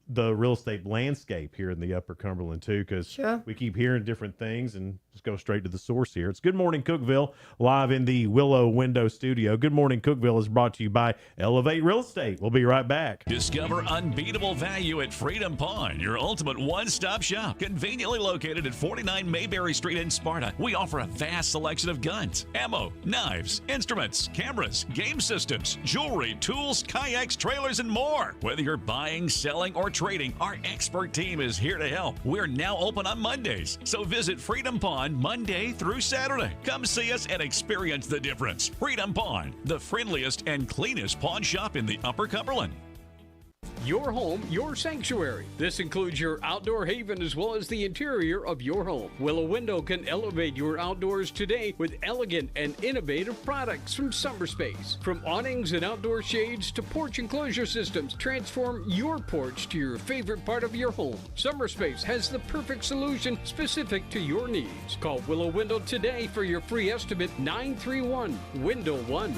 the real estate landscape here in the Upper Cumberland too, because we keep hearing different things, and just go straight to the source here. It's Good Morning Cookeville, live in the Willow Window Studio. Good Morning Cookeville is brought to you by Elevate Real Estate. We'll be right back. Discover unbeatable value at Freedom Pawn, your ultimate one-stop shop. Conveniently located at 49 Mayberry Street in Sparta, we offer a vast selection of guns, ammo, knives, instruments, cameras, game systems, jewelry, tools, kayaks, trailers, and more. Whether you're buying, selling, or trading, our expert team is here to help. We're now open on Mondays, so visit Freedom Pawn Monday through Saturday. Come see us and experience the difference. Freedom Pawn, the friendliest and cleanest pawn shop in the Upper Cumberland. Your home, your sanctuary. This includes your outdoor haven as well as the interior of your home. Willow Window can elevate your outdoors today with elegant and innovative products from SummerSpace. From awnings and outdoor shades to porch enclosure systems, transform your porch to your favorite part of your home. SummerSpace has the perfect solution specific to your needs. Call Willow Window today for your free estimate, 931-WINDOW-1.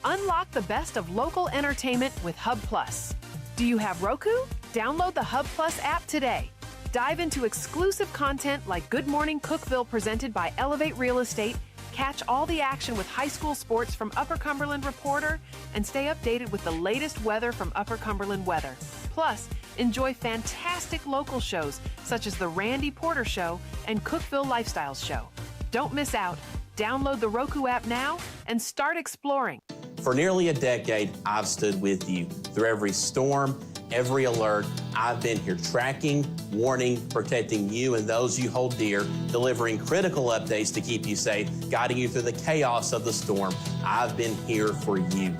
Unlock the best of local entertainment with Hub Plus. Do you have Roku? Download the Hub Plus app today. Dive into exclusive content like Good Morning Cookeville presented by Elevate Real Estate, catch all the action with high school sports from Upper Cumberland Reporter, and stay updated with the latest weather from Upper Cumberland Weather. Plus, enjoy fantastic local shows such as The Randy Porter Show and Cookeville Lifestyles Show. Don't miss out. Download the Roku app now and start exploring. For nearly a decade, I've stood with you. Through every storm, every alert, I've been here tracking, warning, protecting you and those you hold dear, delivering critical updates to keep you safe, guiding you through the chaos of the storm. I've been here for you.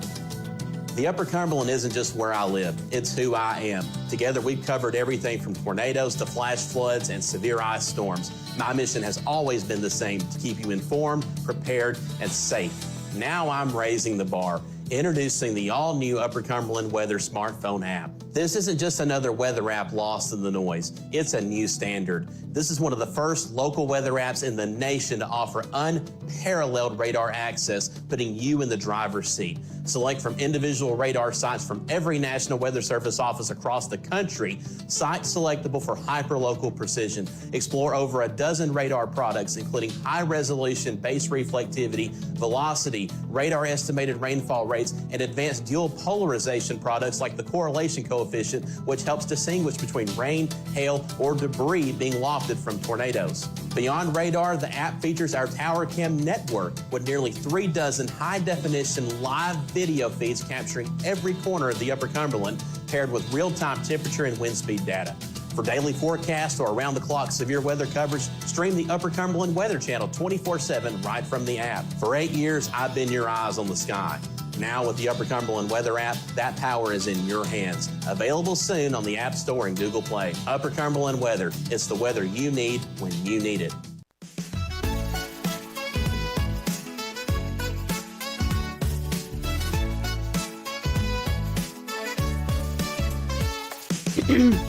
The Upper Cumberland isn't just where I live, it's who I am. Together, we've covered everything from tornadoes to flash floods and severe ice storms. My mission has always been the same, to keep you informed, prepared, and safe. Now I'm raising the bar, introducing the all-new Upper Cumberland Weather smartphone app. This isn't just another weather app lost in the noise. It's a new standard. This is one of the first local weather apps in the nation to offer unparalleled radar access, putting you in the driver's seat. Select from individual radar sites from every National Weather Service office across the country, sites selectable for hyperlocal precision. Explore over a dozen radar products, including high-resolution base reflectivity, velocity, radar estimated rainfall rates, and advanced dual polarization products like the correlation coefficient, which helps distinguish between rain, hail, or debris being lofted from tornadoes. Beyond radar, the app features our Tower Cam network with nearly 3 dozen high-definition live video feeds capturing every corner of the Upper Cumberland, paired with real-time temperature and wind speed data. For daily forecasts or around-the-clock severe weather coverage, stream the Upper Cumberland Weather Channel 24/7 right from the app. For 8 years, I've been your eyes on the sky. Now with the Upper Cumberland Weather app, that power is in your hands. Available soon on the App Store and Google Play. Upper Cumberland Weather. It's the weather you need when you need it.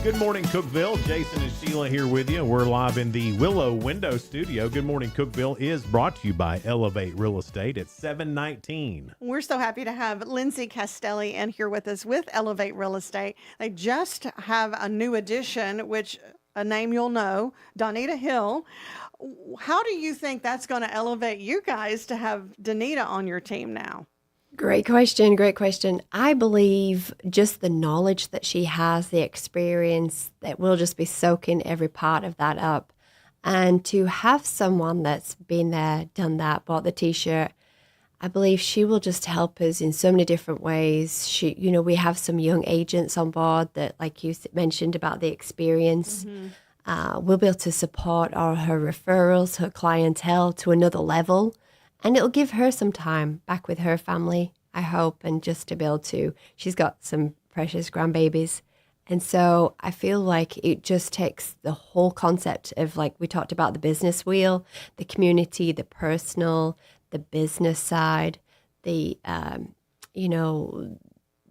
Good morning, Cookeville. Jason and Sheila here with you. We're live in the Willow Window Studio. Good morning, Cookeville is brought to you by Elevate Real Estate at 719. We're so happy to have Lindsay Castelli in here with us with Elevate Real Estate. They just have a new addition, which a name you'll know, Donita Hill. How do you think that's going to elevate you guys to have Donita on your team now? Great question. Great question. I believe just the knowledge that she has, the experience, that we'll just be soaking every part of that up. And to have someone that's been there, done that, bought the t-shirt, I believe she will just help us in so many different ways. We have some young agents on board that, like you mentioned about the experience, we'll be able to support her referrals, her clientele to another level. And it'll give her some time back with her family, I hope, and just to be able to, she's got some precious grandbabies. And so I feel like it just takes the whole concept of, like we talked about, the business wheel, the community, the personal, the business side, the,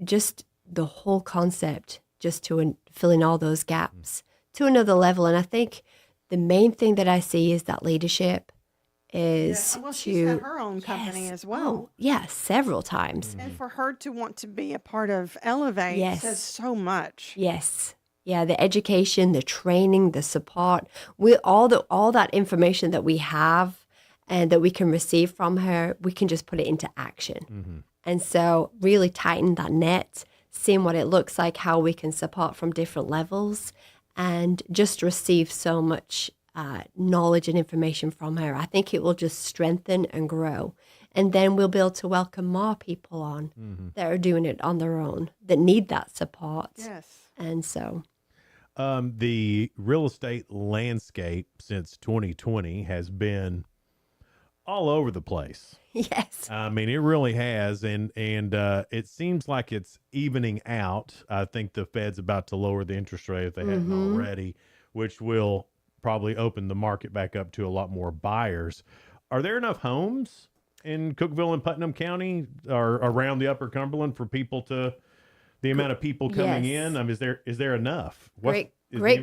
just the whole concept, just to fill in all those gaps to another level. And I think the main thing that I see is that leadership. She's had her own company as well. Several times. And for her to want to be a part of Elevate says so much. Yes. Yeah, the education, the training, the support, all that information that we have and that we can receive from her, we can just put it into action. And so really tighten that net, seeing what it looks like, how we can support from different levels, and just receive so much knowledge and information from her. I think it will just strengthen and grow. And then we'll be able to welcome more people on that are doing it on their own, that need that support. Yes. And so. The real estate landscape since 2020 has been all over the place. Yes. I mean, it really has. And it seems like it's evening out. I think the Fed's about to lower the interest rate if they hadn't already, which will probably open the market back up to a lot more buyers. Are there enough homes in Cookeville and Putnam County or around the Upper Cumberland for people the amount of people coming in? I mean, is there enough? Great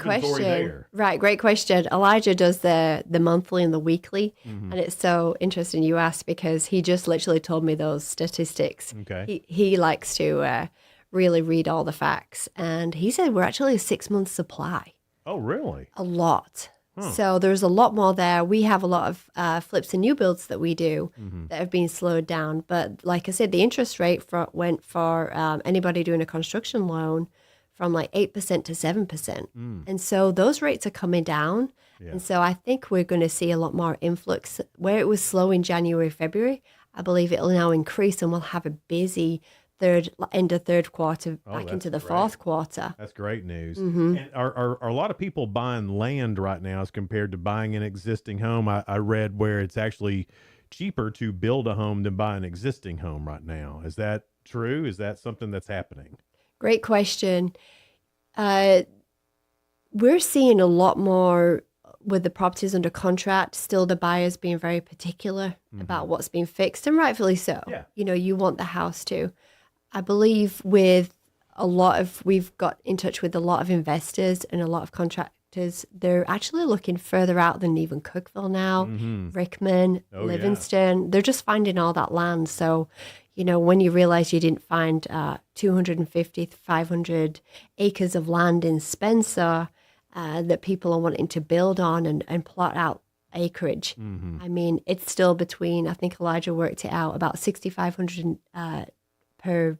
question. There? Right, great question. Elijah does the monthly and the weekly, and it's so interesting you asked because he just literally told me those statistics. Okay. He likes to really read all the facts, and he said we're actually a 6 month supply. Oh, really? A lot. Huh. So there's a lot more there. We have a lot of flips and new builds that we do that have been slowed down. But like I said, the interest rate went for anybody doing a construction loan from like 8% to 7%. And so those rates are coming down. Yeah. And so I think we're going to see a lot more influx. Where it was slow in January, February, I believe it'll now increase and we'll have a busy end of third quarter back into the fourth quarter. That's great news. And are a lot of people buying land right now as compared to buying an existing home? I read where it's actually cheaper to build a home than buy an existing home right now. Is that true? Is that something that's happening? Great question. We're seeing a lot more with the properties under contract, still the buyers being very particular about what's being fixed, and rightfully so. Yeah. You want the house to. I believe we've got in touch with a lot of investors and a lot of contractors. They're actually looking further out than even Cookeville now, Rickman, Livingston. They're just finding all that land. So, when you realize you didn't find 250, 500 acres of land in Spencer that people are wanting to build on and plot out acreage. I mean, it's still between, I think Elijah worked it out, about 6,500 per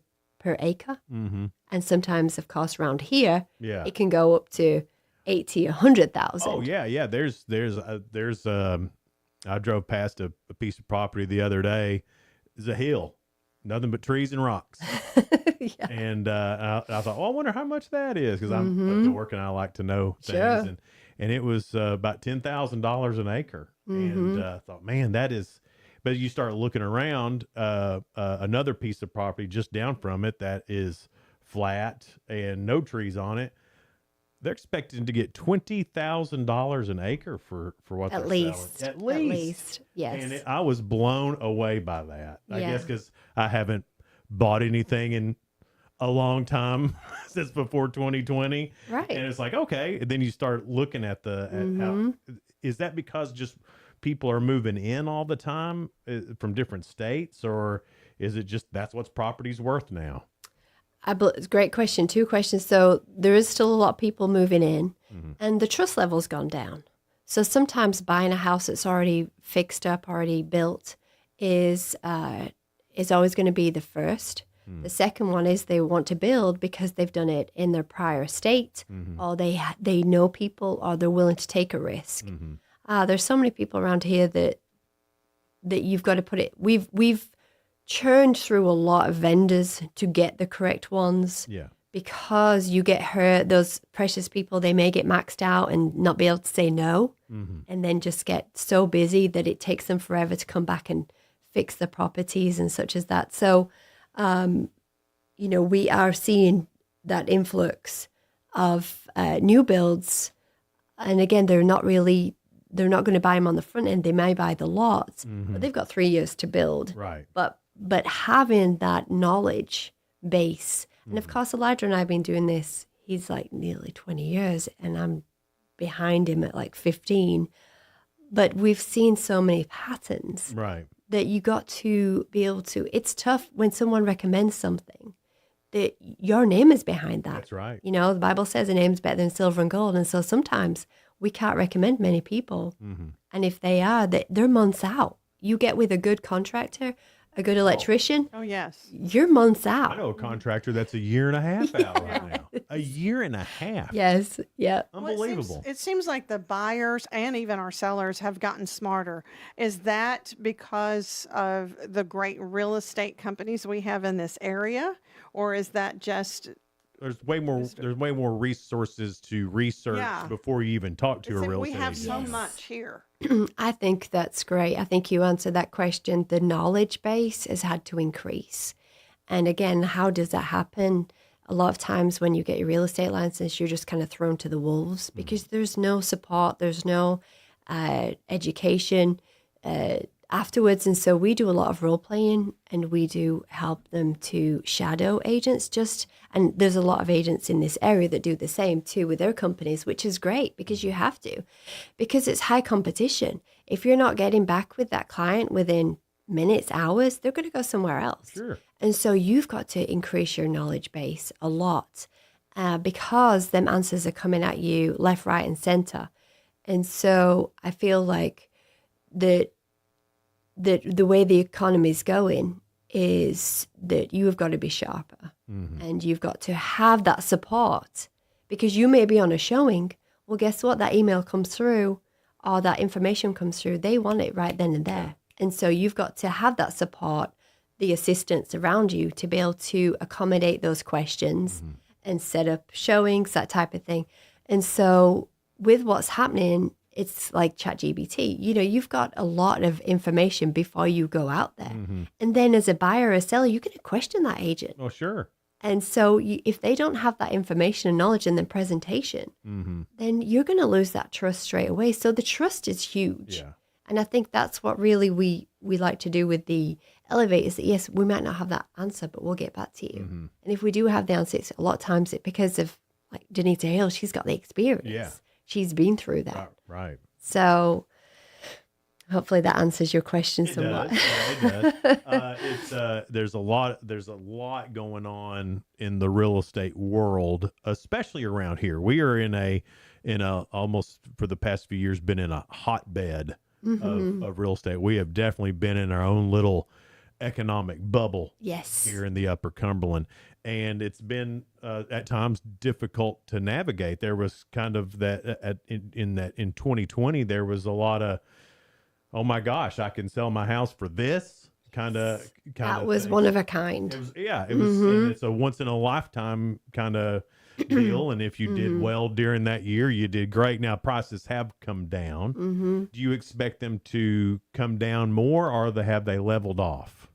acre. And sometimes, of course, around here, it can go up to 80, 100,000. Oh yeah. There's I drove past a piece of property the other day. It's a hill, nothing but trees and rocks. And I thought, I wonder how much that is, because I'm up to work and I like to know things. And it was about $10,000 an acre. And I thought, man, that is. But you start looking around, another piece of property just down from it that is flat and no trees on it. They're expecting to get $20,000 an acre for what they're selling. At least, yes. And I was blown away by that. I guess because I haven't bought anything in a long time since before 2020. Right. And it's like, okay. And then you start looking at how, is that because just people are moving in all the time from different states, or is it just that's what's property's worth now? It's a great question. Two questions. So there is still a lot of people moving in, and the trust level's gone down. So sometimes buying a house that's already fixed up, already built, is always going to be the first. The second one is they want to build because they've done it in their prior state, or they know people, or they're willing to take a risk. There's so many people around here that you've got to put it. We've churned through a lot of vendors to get the correct ones. Yeah. Because you get hurt, those precious people, they may get maxed out and not be able to say no, and then just get so busy that it takes them forever to come back and fix the properties and such as that. So, we are seeing that influx of new builds. And again, they're not going to buy them on the front end. They may buy the lots, but they've got 3 years to build. Right. But having that knowledge base, and of course, Elijah and I have been doing this, he's like nearly 20 years, and I'm behind him at like 15. But we've seen so many patterns. Right. That you got to be able to, it's tough when someone recommends something that your name is behind that. That's right. The Bible says a name's better than silver and gold. And so sometimes we can't recommend many people. And if they are, they're months out. You get with a good contractor, a good electrician. Oh, yes. You're months out. I know a contractor that's a year and a half out right now. A year and a half. Yes. Yeah. Unbelievable. It seems like the buyers and even our sellers have gotten smarter. Is that because of the great real estate companies we have in this area, or is that just There's way more resources to research before you even talk to a real estate agent. We have so much here. I think that's great. I think you answered that question. The knowledge base has had to increase. And again, how does that happen? A lot of times when you get your real estate license, you're just kind of thrown to the wolves because there's no support, there's no education afterwards. And so we do a lot of role playing, and we do help them to shadow agents and there's a lot of agents in this area that do the same too with their companies, which is great because you have to, because it's high competition. If you're not getting back with that client within minutes, hours, they're going to go somewhere else. Sure. And so you've got to increase your knowledge base a lot because them answers are coming at you left, right, and center. And so I feel like the way the economy is going is that you have got to be sharper and you've got to have that support because you may be on a showing. Well, guess what? That email comes through or that information comes through. They want it right then and there. And so you've got to have that support, the assistants around you to be able to accommodate those questions and set up showings, that type of thing. And so with what's happening, it's like ChatGPT. You've got a lot of information before you go out there. And then as a buyer or a seller, you're going to question that agent. Oh, sure. And so if they don't have that information and knowledge in their presentation, then you're going to lose that trust straight away. So the trust is huge. Yeah. And I think that's what really we like to do with the Elevate is that, yes, we might not have that answer, but we'll get back to you. And if we do have the answer, it's a lot of times it's because of like Denita Hill, she's got the experience. Yeah. She's been through that. Right. So hopefully that answers your question somewhat. It does. There's a lot going on in the real estate world, especially around here. We are in a almost for the past few years been in a hotbed of real estate. We have definitely been in our own little economic bubble here in the Upper Cumberland. And it's been at times difficult to navigate. There was kind of that in 2020, there was a lot of, oh my gosh, I can sell my house for this kind of. That was one of a kind. It was, and it's a once in a lifetime kind of deal. And if you did well during that year, you did great. Now prices have come down. Do you expect them to come down more, or have they leveled off?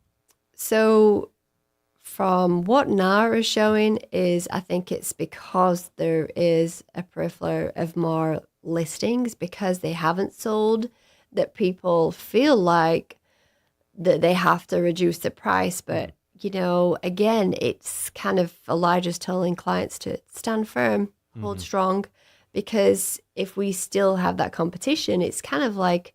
So from what NAR is showing is I think it's because there is a peripheral of more listings because they haven't sold that people feel like that they have to reduce the price. But again, it's kind of Elijah's telling clients to stand firm, hold strong, because if we still have that competition, it's kind of like,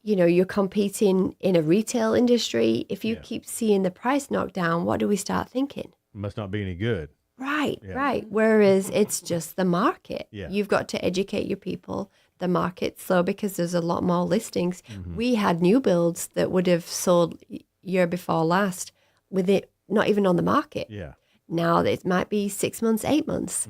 you're competing in a retail industry. If you keep seeing the price knocked down, what do we start thinking? Must not be any good. Right, right. Whereas it's just the market. Yeah. You've got to educate your people. The market's slow because there's a lot more listings. We had new builds that would have sold year before last with it not even on the market. Yeah. Now it might be 6 months, 8 months,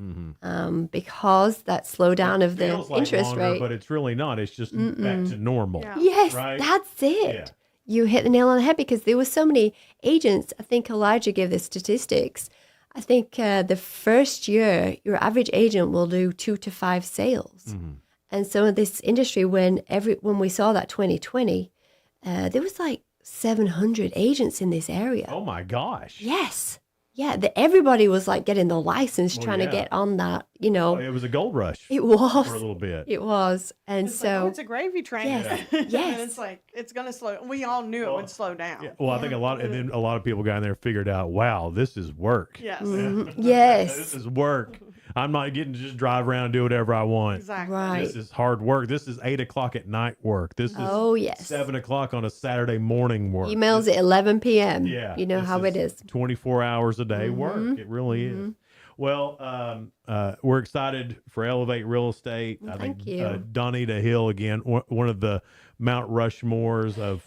because that slowdown of the Feels like interest longer, rate. but it's really not. It's just back to normal. Yes, right? that's it. Yeah. You hit the nail on the head because there were so many agents. I think Elijah gave the statistics. I think the first year, your average agent will do 2 to 5 sales. And so in this industry, when we saw that 2020, there was like 700 agents in this area. Oh my gosh. Yes. Yeah, everybody was like getting the license, trying to get on that, It was a gold rush. It was. For a little bit. It was. And It's so. like, it's a gravy train. Yes. And Yes. it's like, it's going to slow. We all knew it would slow down. Well, I think a lot of people got in there and figured out, wow, this is work. Yes. Yes. This is work. I'm not getting to just drive around and do whatever I want. Exactly. Right. This is hard work. This is 8 o'clock at night work. This is 7 o'clock on a Saturday morning work. Emails at 11 p.m. Yeah. You know how it is. 24 hours a day work. It really is. Well, we're excited for Elevate Real Estate. I think Thank you. Donita Hill, again, one of the Mount Rushmores of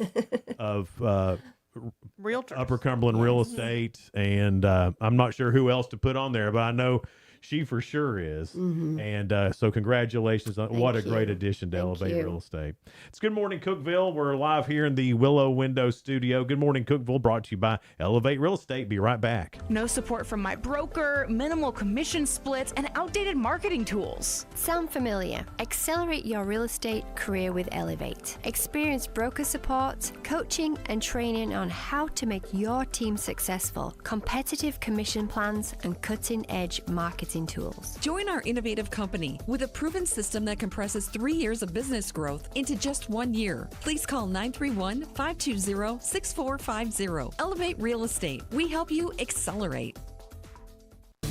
Realtors. Upper Cumberland real estate. And I'm not sure who else to put on there, but I know she for sure is. And so congratulations on what a great addition to Elevate you. Real Estate. It's Good Morning Cookeville. We're live here in the Willow Window Studio. Good Morning Cookeville brought to you by Elevate Real Estate. Be right back. No support from my broker, minimal commission splits, and outdated marketing tools. Sound familiar? Accelerate your real estate career with Elevate. Experience broker support, coaching, and training on how to make your team successful, competitive commission plans, and cutting-edge marketing tools. Join our innovative company with a proven system that compresses 3 years of business growth into just 1 year. Please call 931-520-6450. Elevate Real Estate. We help you accelerate.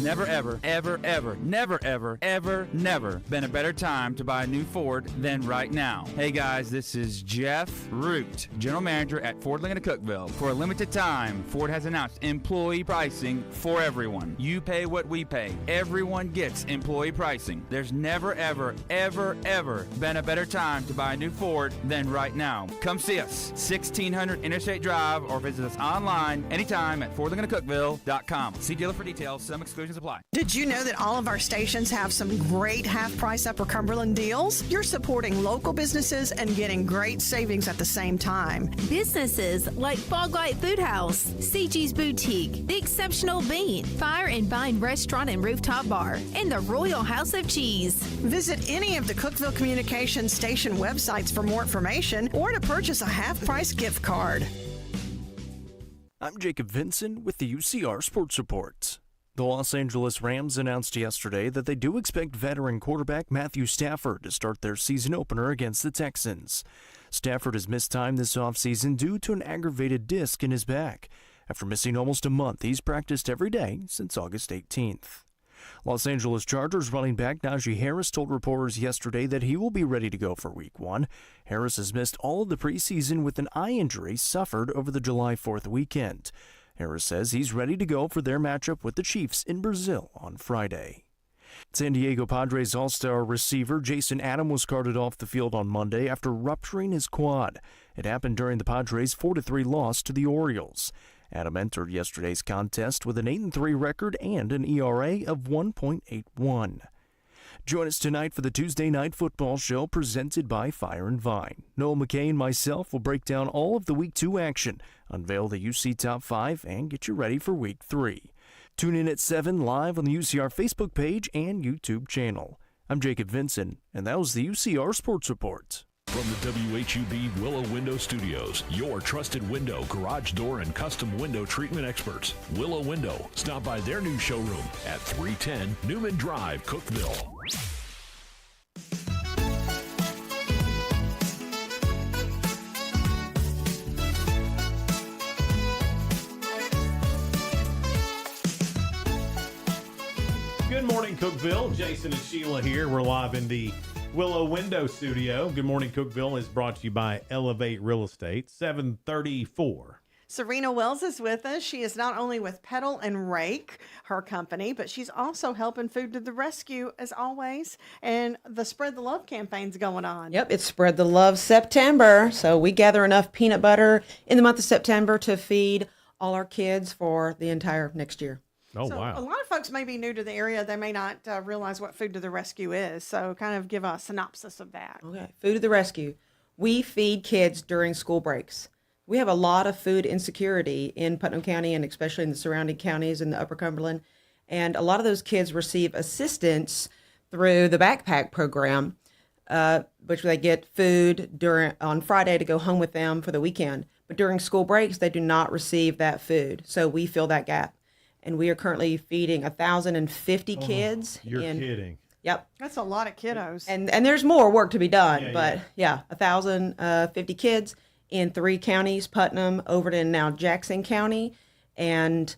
Never ever, ever, ever, never ever, ever, never been a better time to buy a new Ford than right now. Hey guys, this is Jeff Root, General Manager at Ford Lincoln of Cookeville. For a limited time, Ford has announced employee pricing for everyone. You pay what we pay. Everyone gets employee pricing. There's never ever, ever, ever been a better time to buy a new Ford than right now. Come see us, 1600 Interstate Drive, or visit us online anytime at FordLincolnofCookeville.com. See dealer for details. Some exclusions apply. Did you know that all of our stations have some great half-price Upper Cumberland deals? You're supporting local businesses and getting great savings at the same time. Businesses like Fog Light Food House, CG's Boutique, The Exceptional Bean, Fire and Vine Restaurant and Rooftop Bar, and the Royal House of Cheese. Visit any of the Cookeville Communications station websites for more information or to purchase a half-price gift card. I'm Jacob Vinson with the UCR Sports Reports. The Los Angeles Rams announced yesterday that they do expect veteran quarterback Matthew Stafford to start their season opener against the Texans. Stafford has missed time this offseason due to an aggravated disc in his back. After missing almost a month, he's practiced every day since August 18th. Los Angeles Chargers running back Najee Harris told reporters yesterday that he will be ready to go for Week 1. Harris has missed all of the preseason with an eye injury suffered over the July 4th weekend. Harris says he's ready to go for their matchup with the Chiefs in Brazil on Friday. San Diego Padres All-Star receiver Jason Adam was carted off the field on Monday after rupturing his quad. It happened during the Padres' 4-3 loss to the Orioles. Adam entered yesterday's contest with an 8-3 record and an ERA of 1.81. Join us tonight for the Tuesday Night Football Show presented by Fire and Vine. Noel McKay and myself will break down all of the Week 2 action, unveil the UC Top 5, and get you ready for Week 3. Tune in at 7 live on the UCR Facebook page and YouTube channel. I'm Jacob Vinson, and that was the UCR Sports Report. From the WHUB Willow Window Studios, your trusted window, garage door, and custom window treatment experts. Willow Window. Stop by their new showroom at 310 Newman Drive, Cookeville. morning, Cookeville. Jason and Sheila here. We're live in the Willow Window Studio. Good morning, Cookeville is brought to you by Elevate Real Estate, 734. Serena Wells is with us. She is not only with Pedal and Rake, her company, but she's also helping Food to the Rescue, as always. And the Spread the Love campaign's going on. Yep, it's Spread the Love September. So we gather enough peanut butter in the month of September to feed all our kids for the entire next year. Oh, So wow. a lot of folks may be new to the area. They may not realize what Food to the Rescue is. So kind of give a synopsis of that. Okay, Food to the Rescue. We feed kids during school breaks. We have a lot of food insecurity in Putnam County and especially in the surrounding counties in the Upper Cumberland. And a lot of those kids receive assistance through the backpack program, which they get food on Friday to go home with them for the weekend. But during school breaks, they do not receive that food. So we fill that gap. And we are currently feeding 1,050 kids. You're kidding. Yep. That's a lot of kiddos. And there's more work to be done. Yeah, but yeah, 1,050 kids in 3 counties, Putnam, Overton, and now Jackson County. And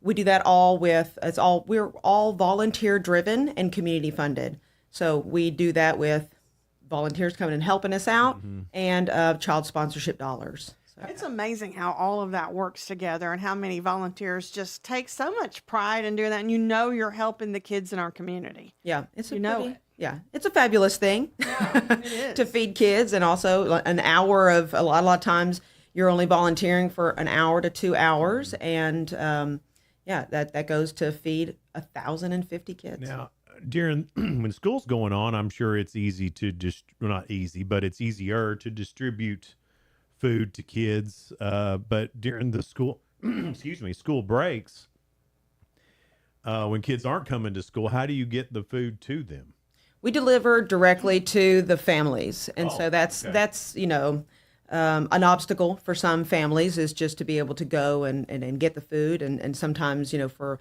we do that all we're all volunteer driven and community funded. So we do that with volunteers coming and helping us out and child sponsorship dollars. So. It's amazing how all of that works together and how many volunteers just take so much pride in doing that. And you're helping the kids in our community. Yeah, it's it. Yeah, it's a fabulous thing to feed kids, and also an hour of a lot of times you're only volunteering for an hour to 2 hours, and that goes to feed 1,050 kids. Now, during when school's going on, I'm sure it's easy to not easy, but it's easier to distribute food to kids. But during the school, school breaks, when kids aren't coming to school, how do you get the food to them? We deliver directly to the families, and so that's an obstacle for some families is just to be able to go and get the food, and sometimes for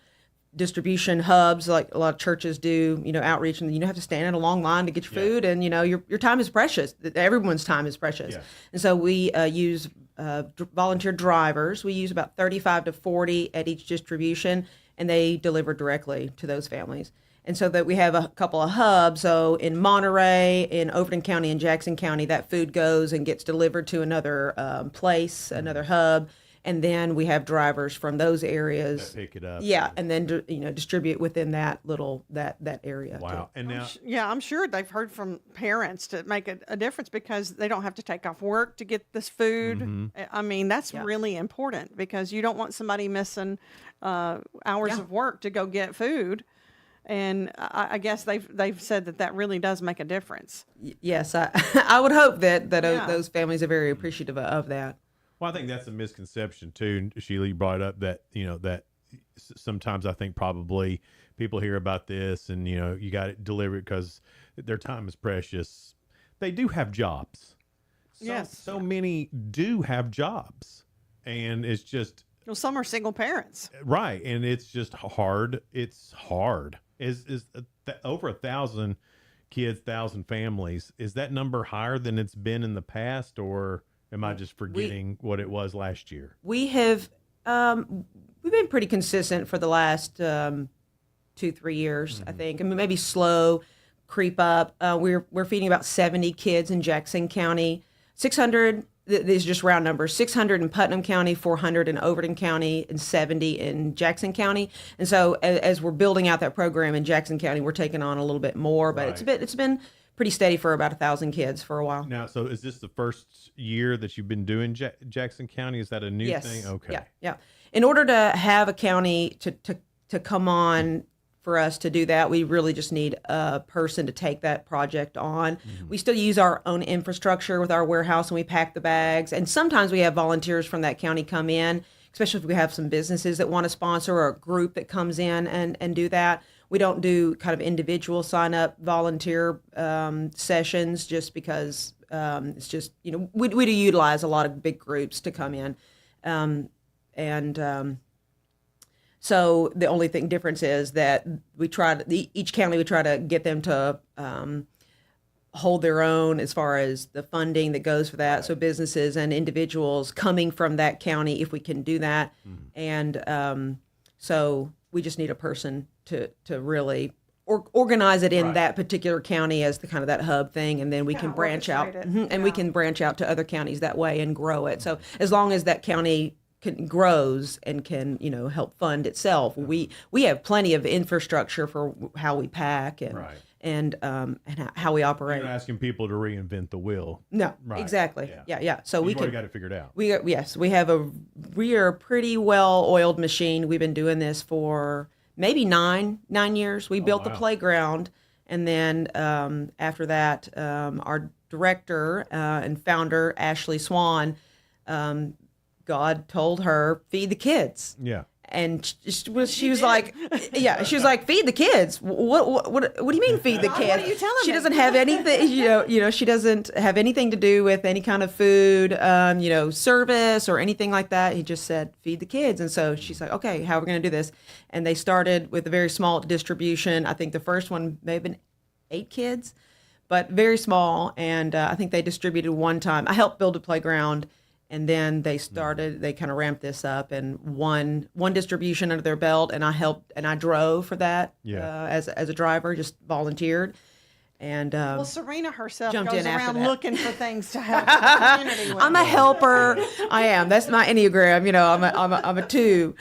distribution hubs like a lot of churches do outreach, and you have to stand in a long line to get your food, and your time is precious. Everyone's time is precious. And so we use volunteer drivers. We use about 35 to 40 at each distribution, and they deliver directly to those families. And so that we have a couple of hubs. So in Monterey, in Overton County, and Jackson County, that food goes and gets delivered to another place, another hub. And then we have drivers from those areas that pick it up. Yeah, and then distribute within that area. Wow. Too. And now, I'm sure they've heard from parents to make a difference because they don't have to take off work to get this food. I mean, that's really important because you don't want somebody missing hours of work to go get food. And I guess they've said that really does make a difference. Yes, I would hope that those families are very appreciative of that. Well, I think that's a misconception too. Sheila, you brought up that that sometimes I think probably people hear about this and you got it delivered because their time is precious. They do have jobs. So many do have jobs, and it's just some are single parents, right? And it's just hard. It's hard. Is over 1,000 kids, 1,000 families? Is that number higher than it's been in the past, or am I just forgetting what it was last year? We have we've been pretty consistent for the last 2-3 years, I think. I mean, maybe slow creep up. We're feeding about 70 kids in Jackson County, 600. These are just round numbers, 600 in Putnam County, 400 in Overton County, and 70 in Jackson County. And so as we're building out that program in Jackson County, we're taking on a little bit more, but it's been pretty steady for about 1,000 kids for a while. Now, so is this the first year that you've been doing Jackson County? Is that a new thing? Okay. Yeah. In order to have a county to come on for us to do that, we really just need a person to take that project on. We still use our own infrastructure with our warehouse, and we pack the bags. And sometimes we have volunteers from that county come in, especially if we have some businesses that want to sponsor or a group that comes in and do that. We don't do kind of individual sign up volunteer sessions just because it's just, we do utilize a lot of big groups to come in. So the only difference is that each county, we try to get them to hold their own as far as the funding that goes for that. Right. So businesses and individuals coming from that county, if we can do that. And so we just need a person to really organize it in that particular county as the kind of that hub thing, and then we can branch out, and we can branch out to other counties that way and grow it. So as long as that county grows and can help fund itself, we have plenty of infrastructure for how we pack and how we operate. You're not asking people to reinvent the wheel. No, exactly. Yeah. So we got it figured out. We are a pretty well-oiled machine. We've been doing this for maybe nine years. We built the playground, and then after that, our director and founder Ashley Swan, God told her, feed the kids. Yeah. And she was like, feed the kids. What do you mean feed the kids? What are you telling me? She doesn't have anything, she doesn't have anything to do with any kind of food, service or anything like that. He just said, feed the kids. And so she's like, okay, how are we going to do this? And they started with a very small distribution. I think the first one may have been 8 kids, but very small. And I think they distributed one time. I helped build a playground. And then they kind of ramped this up, and one distribution under their belt, and I helped, and I drove for that as a driver, just volunteered. And Serena herself jumped goes in after around that. looking for things to help the community with. I'm a helper. I am. That's my Enneagram. I'm a 2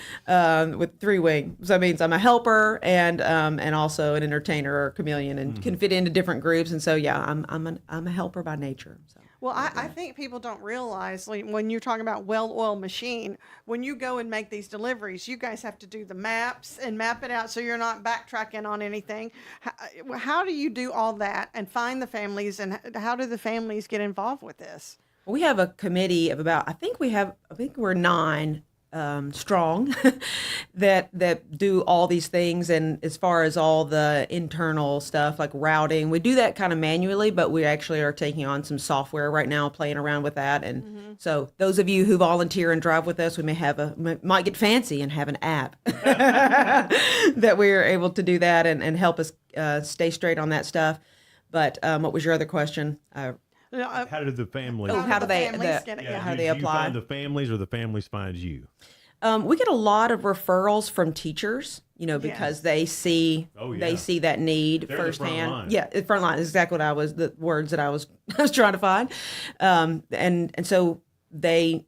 with 3 wings. So that means I'm a helper and also an entertainer or a chameleon, and can fit into different groups. And so I'm a helper by nature. So. Well, I think people don't realize, like, when you're talking about well-oiled machine, when you go and make these deliveries, you guys have to do the maps and map it out so you're not backtracking on anything. How do you do all that and find the families, and how do the families get involved with this? We have a committee of about, I think we're 9 strong that do all these things. And as far as all the internal stuff like routing, we do that kind of manually, but we actually are taking on some software right now, playing around with that. And so those of you who volunteer and drive with us, we might get fancy and have an app that we are able to do that and help us stay straight on that stuff. But what was your other question? How do the families? How do they Do apply? you find the families, or the families find you? We get a lot of referrals from teachers, because they see that need firsthand. The front line is exactly the words that I was trying to find, and so they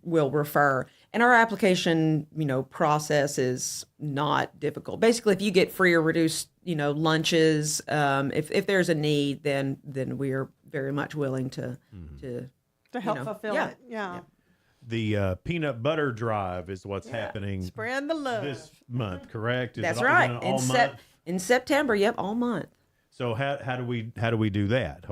will refer. And our application, process is not difficult. Basically, if you get free or reduced, lunches, if there's a need, then we are very much willing to help fulfill it. Yeah. The peanut butter drive is what's happening. Spread the love this month, correct? That's right. In September, all month. So how do we do that?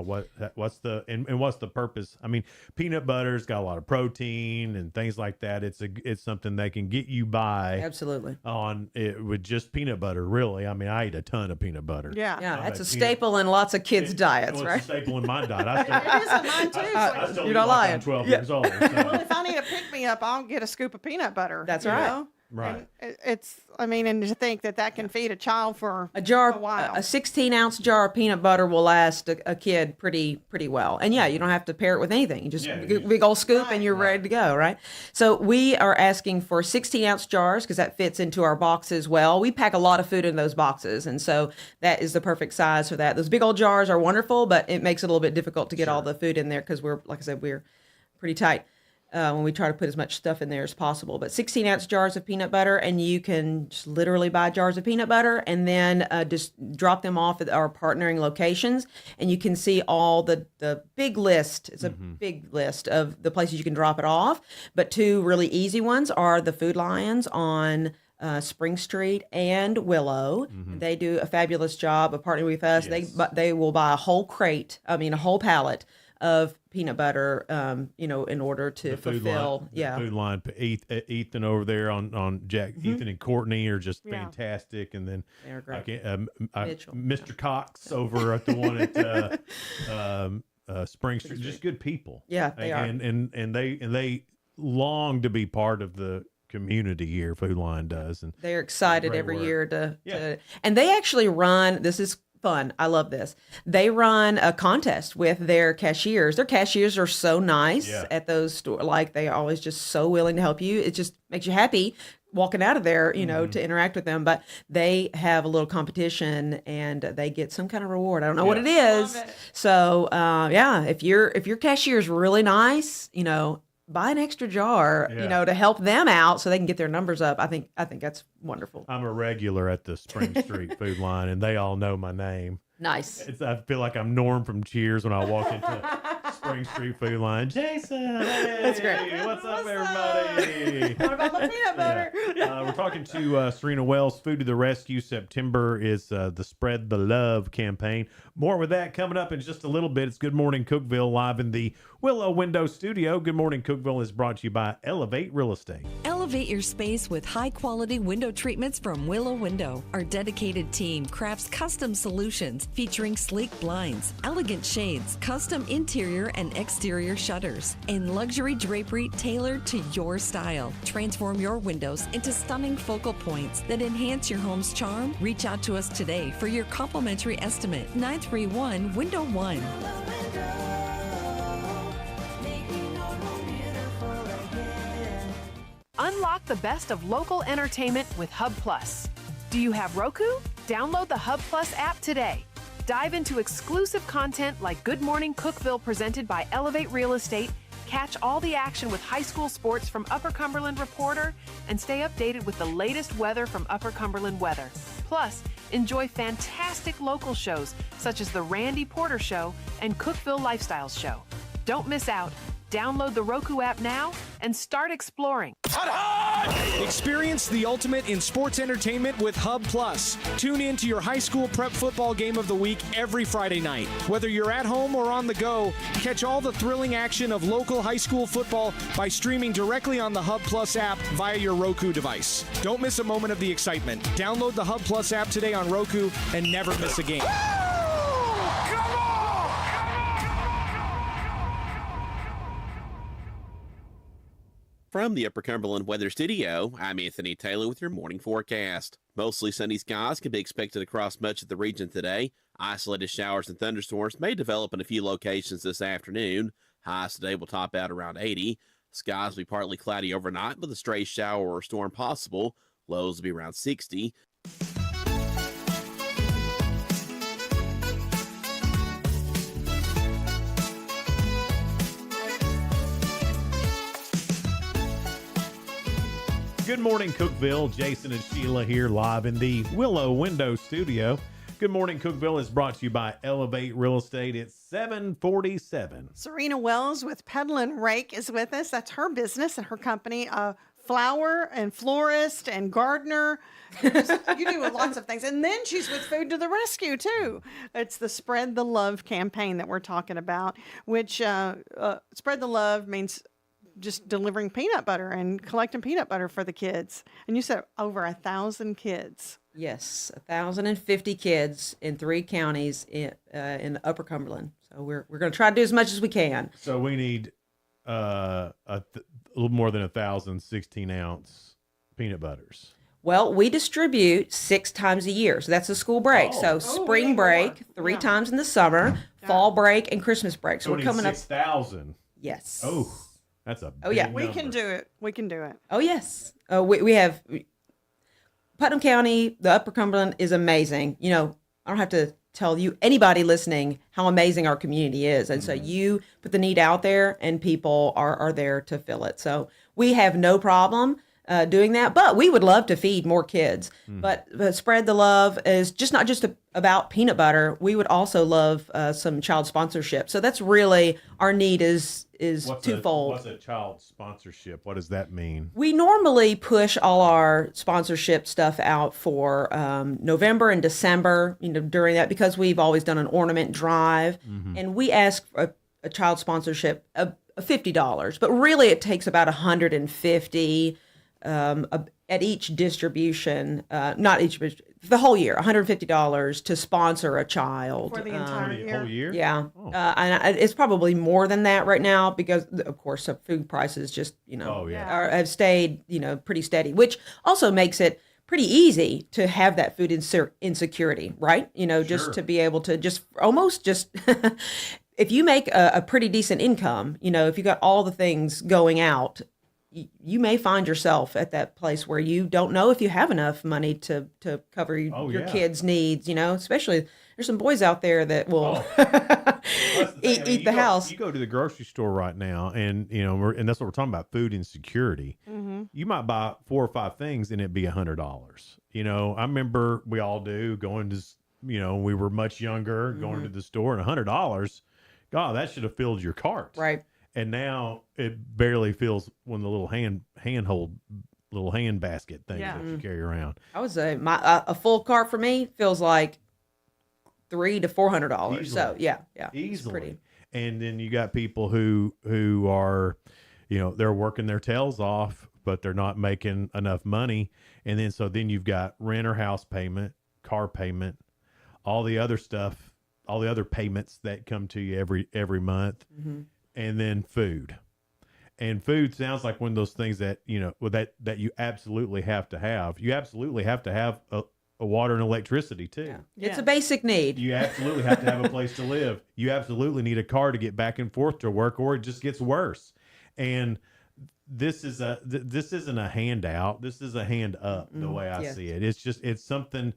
What's the purpose? I mean, peanut butter's got a lot of protein and things like that. It's something that can get you by absolutely on it with just peanut butter. Really, I mean, I eat a ton of peanut butter. Yeah. That's a staple in lots of kids' diets, right? It's a staple in my diet. It is in mine too. I still you're eat not like lying. I'm 12 years old. So. Well, if I need a pick me up, I'll get a scoop of peanut butter. That's right. Right. And to think that can feed a child for a while. A 16-ounce jar of peanut butter will last a kid pretty well. And you don't have to pair it with anything. You just big old scoop and you're ready to go, right? So we are asking for 16-ounce jars because that fits into our boxes well. We pack a lot of food in those boxes, and so that is the perfect size for that. Those big old jars are wonderful, but it makes it a little bit difficult to get all the food in there because we're pretty tight. When we try to put as much stuff in there as possible. But 16-ounce jars of peanut butter, and you can just literally buy jars of peanut butter and then just drop them off at our partnering locations, and you can see all the big list. It's a big list of the places you can drop it off. But 2 really easy ones are the Food Lions on Spring Street and Willow. They do a fabulous job of partnering with us. Yes. They will buy a whole pallet of peanut butter, in order to fulfill. The Food Line. Ethan over there on Jack. Ethan and Courtney are just fantastic, and then they're great. Mr. Cox over at the one at Spring Street. Just good people. Yeah, they are. And they long to be part of the community here. Food Line does, and they're excited every year to. And they actually run. This is fun. I love this. They run a contest with their cashiers. Their cashiers are so nice at those stores. Like, they are always just so willing to help you. It just makes you happy walking out of there, to interact with them, but they have a little competition and they get some kind of reward. I don't know what it is. So, if your cashier is really nice, buy an extra jar, to help them out so they can get their numbers up. I think that's wonderful. I'm a regular at the Spring Street Food Line, and they all know my name. Nice. I feel like I'm Norm from Cheers when I walk into Spring Street Food Line. Jason, hey, that's great. What's up, everybody? What about my peanut butter? We're talking to Serena Wells. Food to the Rescue. September is the Spread the Love campaign. More with that coming up in just a little bit. It's Good Morning Cookeville live in the Willow Window Studio. Good Morning Cookeville is brought to you by Elevate Real Estate. Elevate your space with high-quality window treatments from Willow Window. Our dedicated team crafts custom solutions featuring sleek blinds, elegant shades, custom interior and exterior shutters, and luxury drapery tailored to your style. Transform your windows into stunning focal points that enhance your home's charm. Reach out to us today for your complimentary estimate. 931 Window 1. Unlock the best of local entertainment with Hub Plus. Do you have Roku? Download the Hub Plus app today. Dive into exclusive content like Good Morning Cookeville presented by Elevate Real Estate, catch all the action with high school sports from Upper Cumberland Reporter, and stay updated with the latest weather from Upper Cumberland Weather. Plus, enjoy fantastic local shows such as The Randy Porter Show and Cookeville Lifestyles Show. Don't miss out. Download the Roku app now and start exploring. Experience the ultimate in sports entertainment with Hub Plus. Tune in to your high school prep football game of the week every Friday night. Whether you're at home or on the go, catch all the thrilling action of local high school football by streaming directly on the Hub Plus app via your Roku device. Don't miss a moment of the excitement. Download the Hub Plus app today on Roku and never miss a game. From the Upper Cumberland Weather Studio, I'm Anthony Taylor with your morning forecast. Mostly sunny skies can be expected across much of the region today. Isolated showers and thunderstorms may develop in a few locations this afternoon. Highs today will top out around 80. Skies will be partly cloudy overnight with a stray shower or storm possible. Lows will be around 60. Good morning, Cookeville. Jason and Sheila here live in the Willow Window Studio. Good Morning Cookeville is brought to you by Elevate Real Estate. It's 7:47. Serena Wells with Peddlin' Rake is with us. That's her business and her company. Flower and florist and gardener. You do lots of things. And then she's with Food to the Rescue, too. It's the Spread the Love campaign that we're talking about, which Spread the Love means just delivering peanut butter and collecting peanut butter for the kids. And you said over 1,000 kids. Yes, 1,050 kids in 3 counties in Upper Cumberland. So we're going to try to do as much as we can. So we need a little more than 1,000 16-ounce peanut butters. Well, we distribute 6 times a year. So that's the school break. So spring break 3 times in the summer, fall break, and Christmas break. So we're coming 6,000. Yes. Oh. That's a big We number. can do it. We can do it. Oh, yes. We have Putnam County, the Upper Cumberland is amazing. I don't have to tell you, anybody listening, how amazing our community is. And so you put the need out there and people are there to fill it. So we have no problem doing that, but we would love to feed more kids. But Spread the Love is just not just about peanut butter. We would also love some child sponsorship. So that's really our need is twofold. What's a child sponsorship? What does that mean? We normally push all our sponsorship stuff out for November and December, during that, because we've always done an ornament drive. And we ask for a child sponsorship of $50, but really it takes about $150 at each distribution, not each, the whole year, $150 to sponsor a child. For the entire year? Whole year? Yeah. And it's probably more than that right now because, of course, food prices just, have stayed, pretty steady, which also makes it pretty easy to have that food insecurity, right? Just to be able to just if you make a pretty decent income, if you got all the things going out, you may find yourself at that place where you don't know if you have enough money to cover your kids' needs. Especially there's some boys out there that will eat the house. You go to the grocery store right now, and and that's what we're talking about, food insecurity. Mm-hmm. You might buy 4 or 5 things, and it'd be $100. I remember we all do going to, we were much younger, going to the store, and $100. God, that should have filled your cart. Right. And now it barely fills when the little hand basket thing that you carry around. I would say a full cart for me feels like $300 to $400. So yeah, easily. Pretty. And then you got people who are, they're working their tails off, but they're not making enough money. And then you've got rent or house payment, car payment, all the other stuff, all the other payments that come to you every month. Mm-hmm. And then food. And food sounds like one of those things that, that you absolutely have to have. You absolutely have to have a water and electricity too. Yeah. It's a basic need. You absolutely have to have a place to live. You absolutely need a car to get back and forth to work, or it just gets worse. And this isn't a handout. This is a hand up, the way I see it. It's something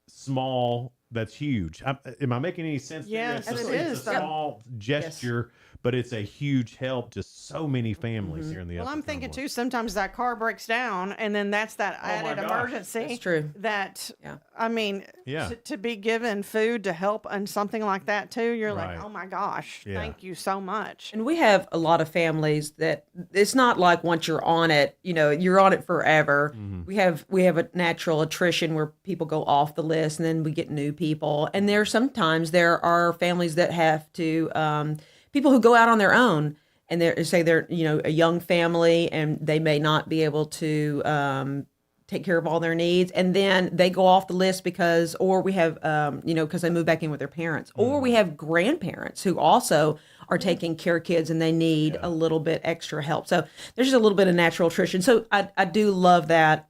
small that's huge. Am I making any sense? Yes, It's it is. a small gesture, but it's a huge help to so many families here in the Well, Upper I'm thinking Cumberland. too, sometimes that car breaks down and then that's that added gosh. emergency. That's true. That, Yeah. I mean, Yeah. to be given food to help and something like that too, you're Right. like, oh my gosh, Yeah. thank you so much. And we have a lot of families that it's not like once you're on it, you're on it forever. Mm-hmm. We have a natural attrition where people go off the list and then we get new people. And sometimes there are families that have to, people who go out on their own and they're a young family and they may not be able to take care of all their needs, and then they go off the list because we have because they move back in with their parents, or we have grandparents who also are taking care of kids and they need a little bit extra help. So there's just a little bit of natural attrition. So I do love that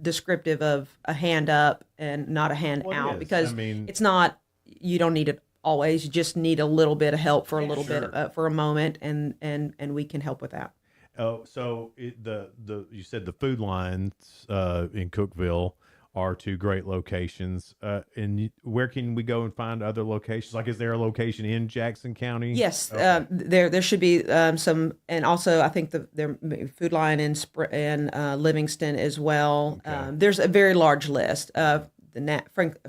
descriptive of a hand up and not a hand Well, it out, is. because I mean, it's not, you don't need it always. You just need a little bit of help for a little bit for a moment, and we can help with that. Oh, so you said the food lines in Cookeville are 2 great locations. And where can we go and find other locations? Like, is there a location in Jackson County? Yes, Okay. there should be some, and also I think their food line in Livingston as well. Okay. There's a very large list.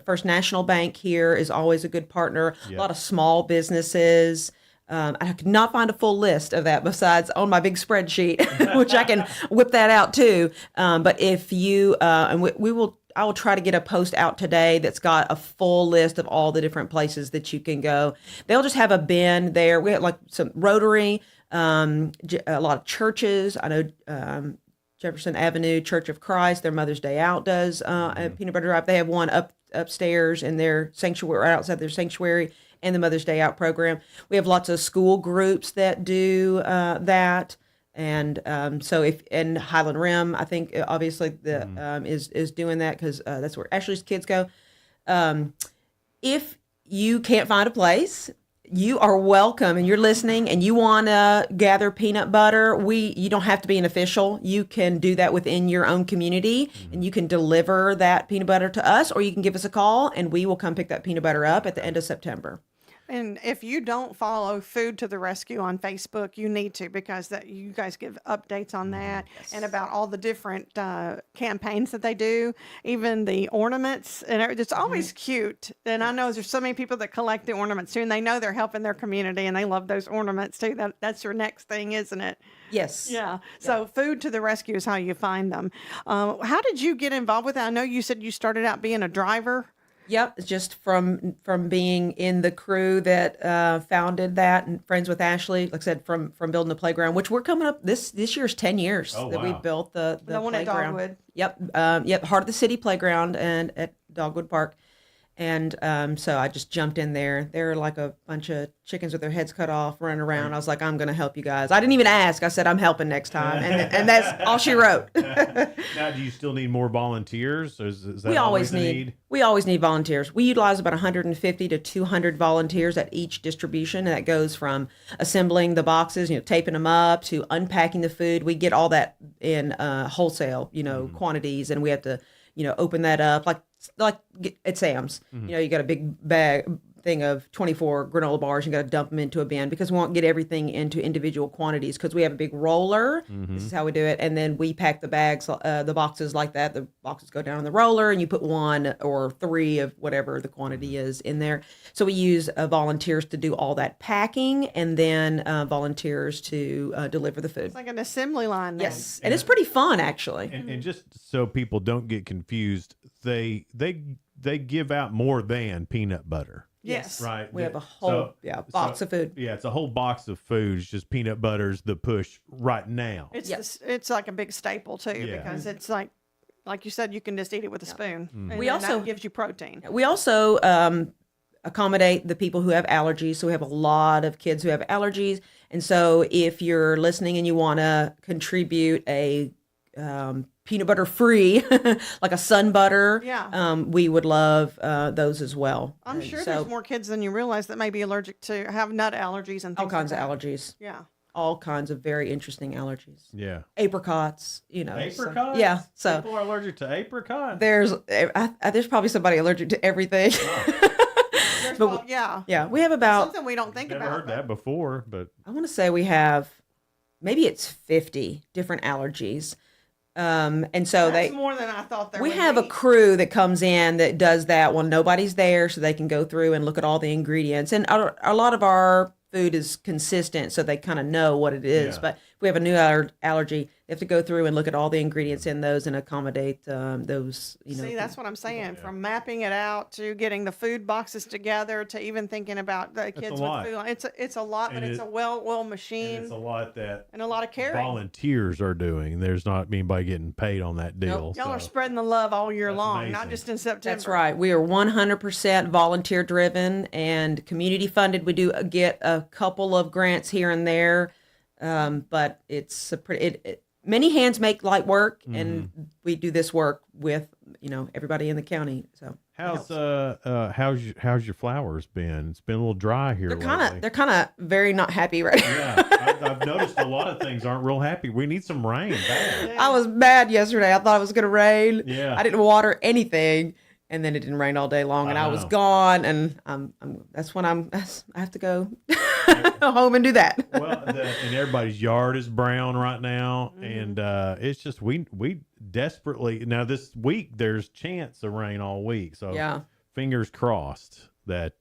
First National Bank here is always a good partner. Yep. A lot of small businesses. I could not find a full list of that besides on my big spreadsheet, which I can whip that out too. But if you, and I will try to get a post out today that's got a full list of all the different places that you can go. They'll just have a bin there. We have like some Rotary, a lot of churches. I know Jefferson Avenue Church of Christ, their Mother's Day Out does a peanut butter drive. They have one upstairs in their sanctuary, right outside their sanctuary, and the Mother's Day Out program. We have lots of school groups that do that. And so in Highland Rim, I think obviously is doing that because that's where Ashley's kids go. If you can't find a place, you are welcome, and you're listening and you want to gather peanut butter. You don't have to be an official. You can do that within your own community, and you can deliver that peanut butter to us, or you can give us a call and we will come pick that peanut butter up at the end of September. And if you don't follow Food to the Rescue on Facebook, you need to, because you guys give updates on that and about all the different campaigns that they do, even the ornaments. And it's always cute. And I know there's so many people that collect the ornaments too, and they know they're helping their community, and they love those ornaments too. That's your next thing, isn't it? Yes. Yeah. So Food to the Rescue is how you find them. How did you get involved with that? I know you said you started out being a driver. Yep, it's just from being in the crew that founded that, and friends with Ashley. Like I said, from building the playground, which we're coming up this year's 10 years that we built the one at playground. Dogwood. Yep, heart of the city playground and at Dogwood Park, And so I just jumped in there. They're like a bunch of chickens with their heads cut off, running around. I was like, I'm going to help you guys. I didn't even ask. I said, I'm helping next time. And that's all she wrote. Now, do you still need more volunteers? Or is that We always a need volunteers. We utilize about 150 to 200 volunteers at each distribution. And that goes from assembling the boxes, taping them up, to unpacking the food. We get all that in wholesale, quantities, and we have to, open that up like at Sam's. You got a big thing of 24 granola bars. You got to dump them into a bin because we won't get everything into individual quantities because we have a big roller. This is how we do it. And then we pack the bags, the boxes like that. The boxes go down on the roller and you put 1 or 3 of whatever the quantity is in there. So we use volunteers to do all that packing and then volunteers to deliver the food. It's like an assembly line. Then. Yes. And it's pretty fun, actually. And just so people don't get confused, they give out more than peanut butter. Yes. Right. We have a whole box of food. Yeah, it's a whole box of food. It's just peanut butter's the push right now. It's like a big staple too because it's like you said, you can just eat it with a spoon. And We also that gives you protein. We also accommodate the people who have allergies. So we have a lot of kids who have allergies. And so if you're listening and you want to contribute a peanut butter free, like a sun butter, we would love those as well. I'm sure there's more kids than you realize that may be allergic to, have nut allergies and things all kinds like of that. allergies. Yeah. All kinds of very interesting allergies. Yeah. Apricots, Apricots? So People are allergic to apricots. there's probably somebody allergic to everything. But we have about something we don't think Never about. heard that before, but I want to say we have maybe it's 50 different allergies. And so That's more than I thought there we would have be. a crew that comes in that does that when nobody's there, so they can go through and look at all the ingredients. And a lot of our food is consistent, so they kind of know what it is. Yeah. But if we have a new allergy, they have to go through and look at all the ingredients in those and accommodate those. See, that's what I'm saying. From mapping it out to getting the food boxes together to even thinking about the kids with lot. food. It's a lot, but And it's a well-oiled machine. it's a lot that and a lot of caring. volunteers are doing. There's not anybody getting paid on that deal. Y'all are so. spreading the love all year long, not amazing. just in September. That's right. We are 100% volunteer driven and community funded. We do get a couple of grants here and there, but it's a pretty. Many hands make light work, and we do this work with everybody in the county. So how's your flowers been? It's been a little dry here. they're kind of very not happy right now. Yeah, I've noticed a lot of things aren't real happy. We need some rain. Bad. I was mad yesterday. I thought it was going to rain. Yeah. I didn't water anything, and then it didn't rain all day long, and I was gone. And that's when I have to go home and do that. Well, and everybody's yard is brown right now, and it's just we desperately now this week there's chance of rain all week. So fingers crossed that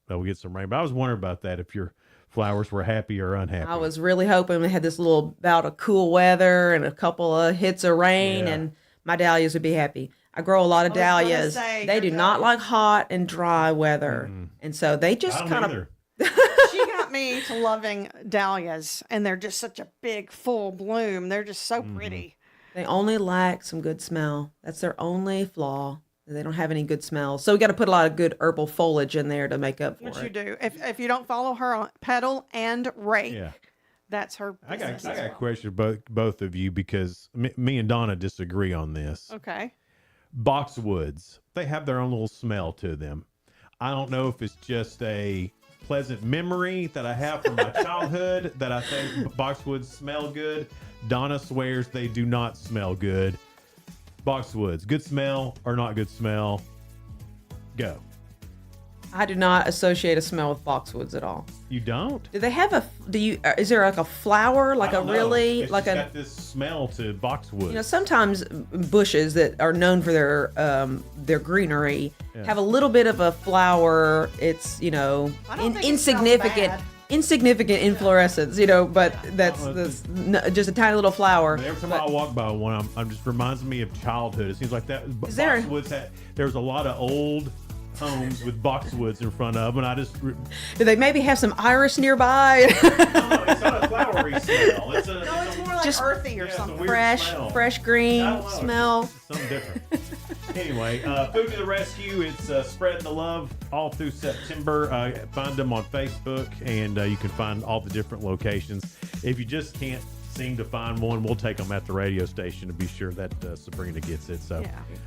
we'll get some rain. But I was wondering about that, if your flowers were happy or unhappy. I was really hoping we had this little bout of cool weather and a couple of hits of rain, and my dahlias would be happy. I grow a lot of dahlias. They do not like hot and dry weather, and so they just kind of. She got me to loving dahlias, and they're just such a big, full bloom. They're just so pretty. They only lack some good smell. That's their only flaw. They don't have any good smell. So we got to put a lot of good herbal foliage in there to make up for it. Which you do. If you don't follow her on Petal and Rake, that's her business. I got a question for both of you, because me and Donna disagree on this. Okay. Boxwoods, they have their own little smell to them. I don't know if it's just a pleasant memory that I have from my childhood that I think boxwoods smell good. Donna swears they do not smell good. Boxwoods, good smell or not good smell? Go. I do not associate a smell with boxwoods at all. You don't? Do they have is there like a flower, like I don't a know. really, It's like just a, got this smell to boxwoods. sometimes bushes that are known for their greenery have a little bit of a flower. It's, insignificant inflorescence, but that's just a tiny little flower. But every time I walk by one, I'm just reminds me of childhood. It seems like that. Boxwoods there's a lot of old homes with boxwoods in front of them, and I just. Do they maybe have some iris nearby? No, it's not a flowery smell. It's more like just earthy or something. fresh green smell. Something different. Anyway, Food to the Rescue. It's spreading the love all through September. Find them on Facebook, and you can find all the different locations. If you just can't seem to find one, we'll take them at the radio station to be sure that Sabrina gets it. So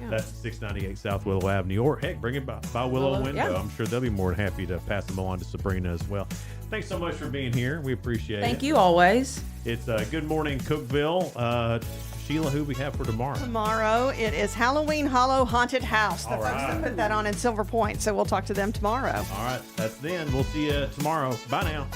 that's 698 South Willow Avenue, or heck, bring it by Willow Window. Yeah. I'm sure they'll be more than happy to pass them on to Sabrina as well. Thanks so much for being here. We appreciate it. Thank you always. It's Good Morning Cookeville. Sheila, who we have for tomorrow? Tomorrow, it is Halloween Hollow Haunted House. The All folks right. that put that on in Silver Point. So we'll talk to them tomorrow. All right, that's then. We'll see you tomorrow. Bye now.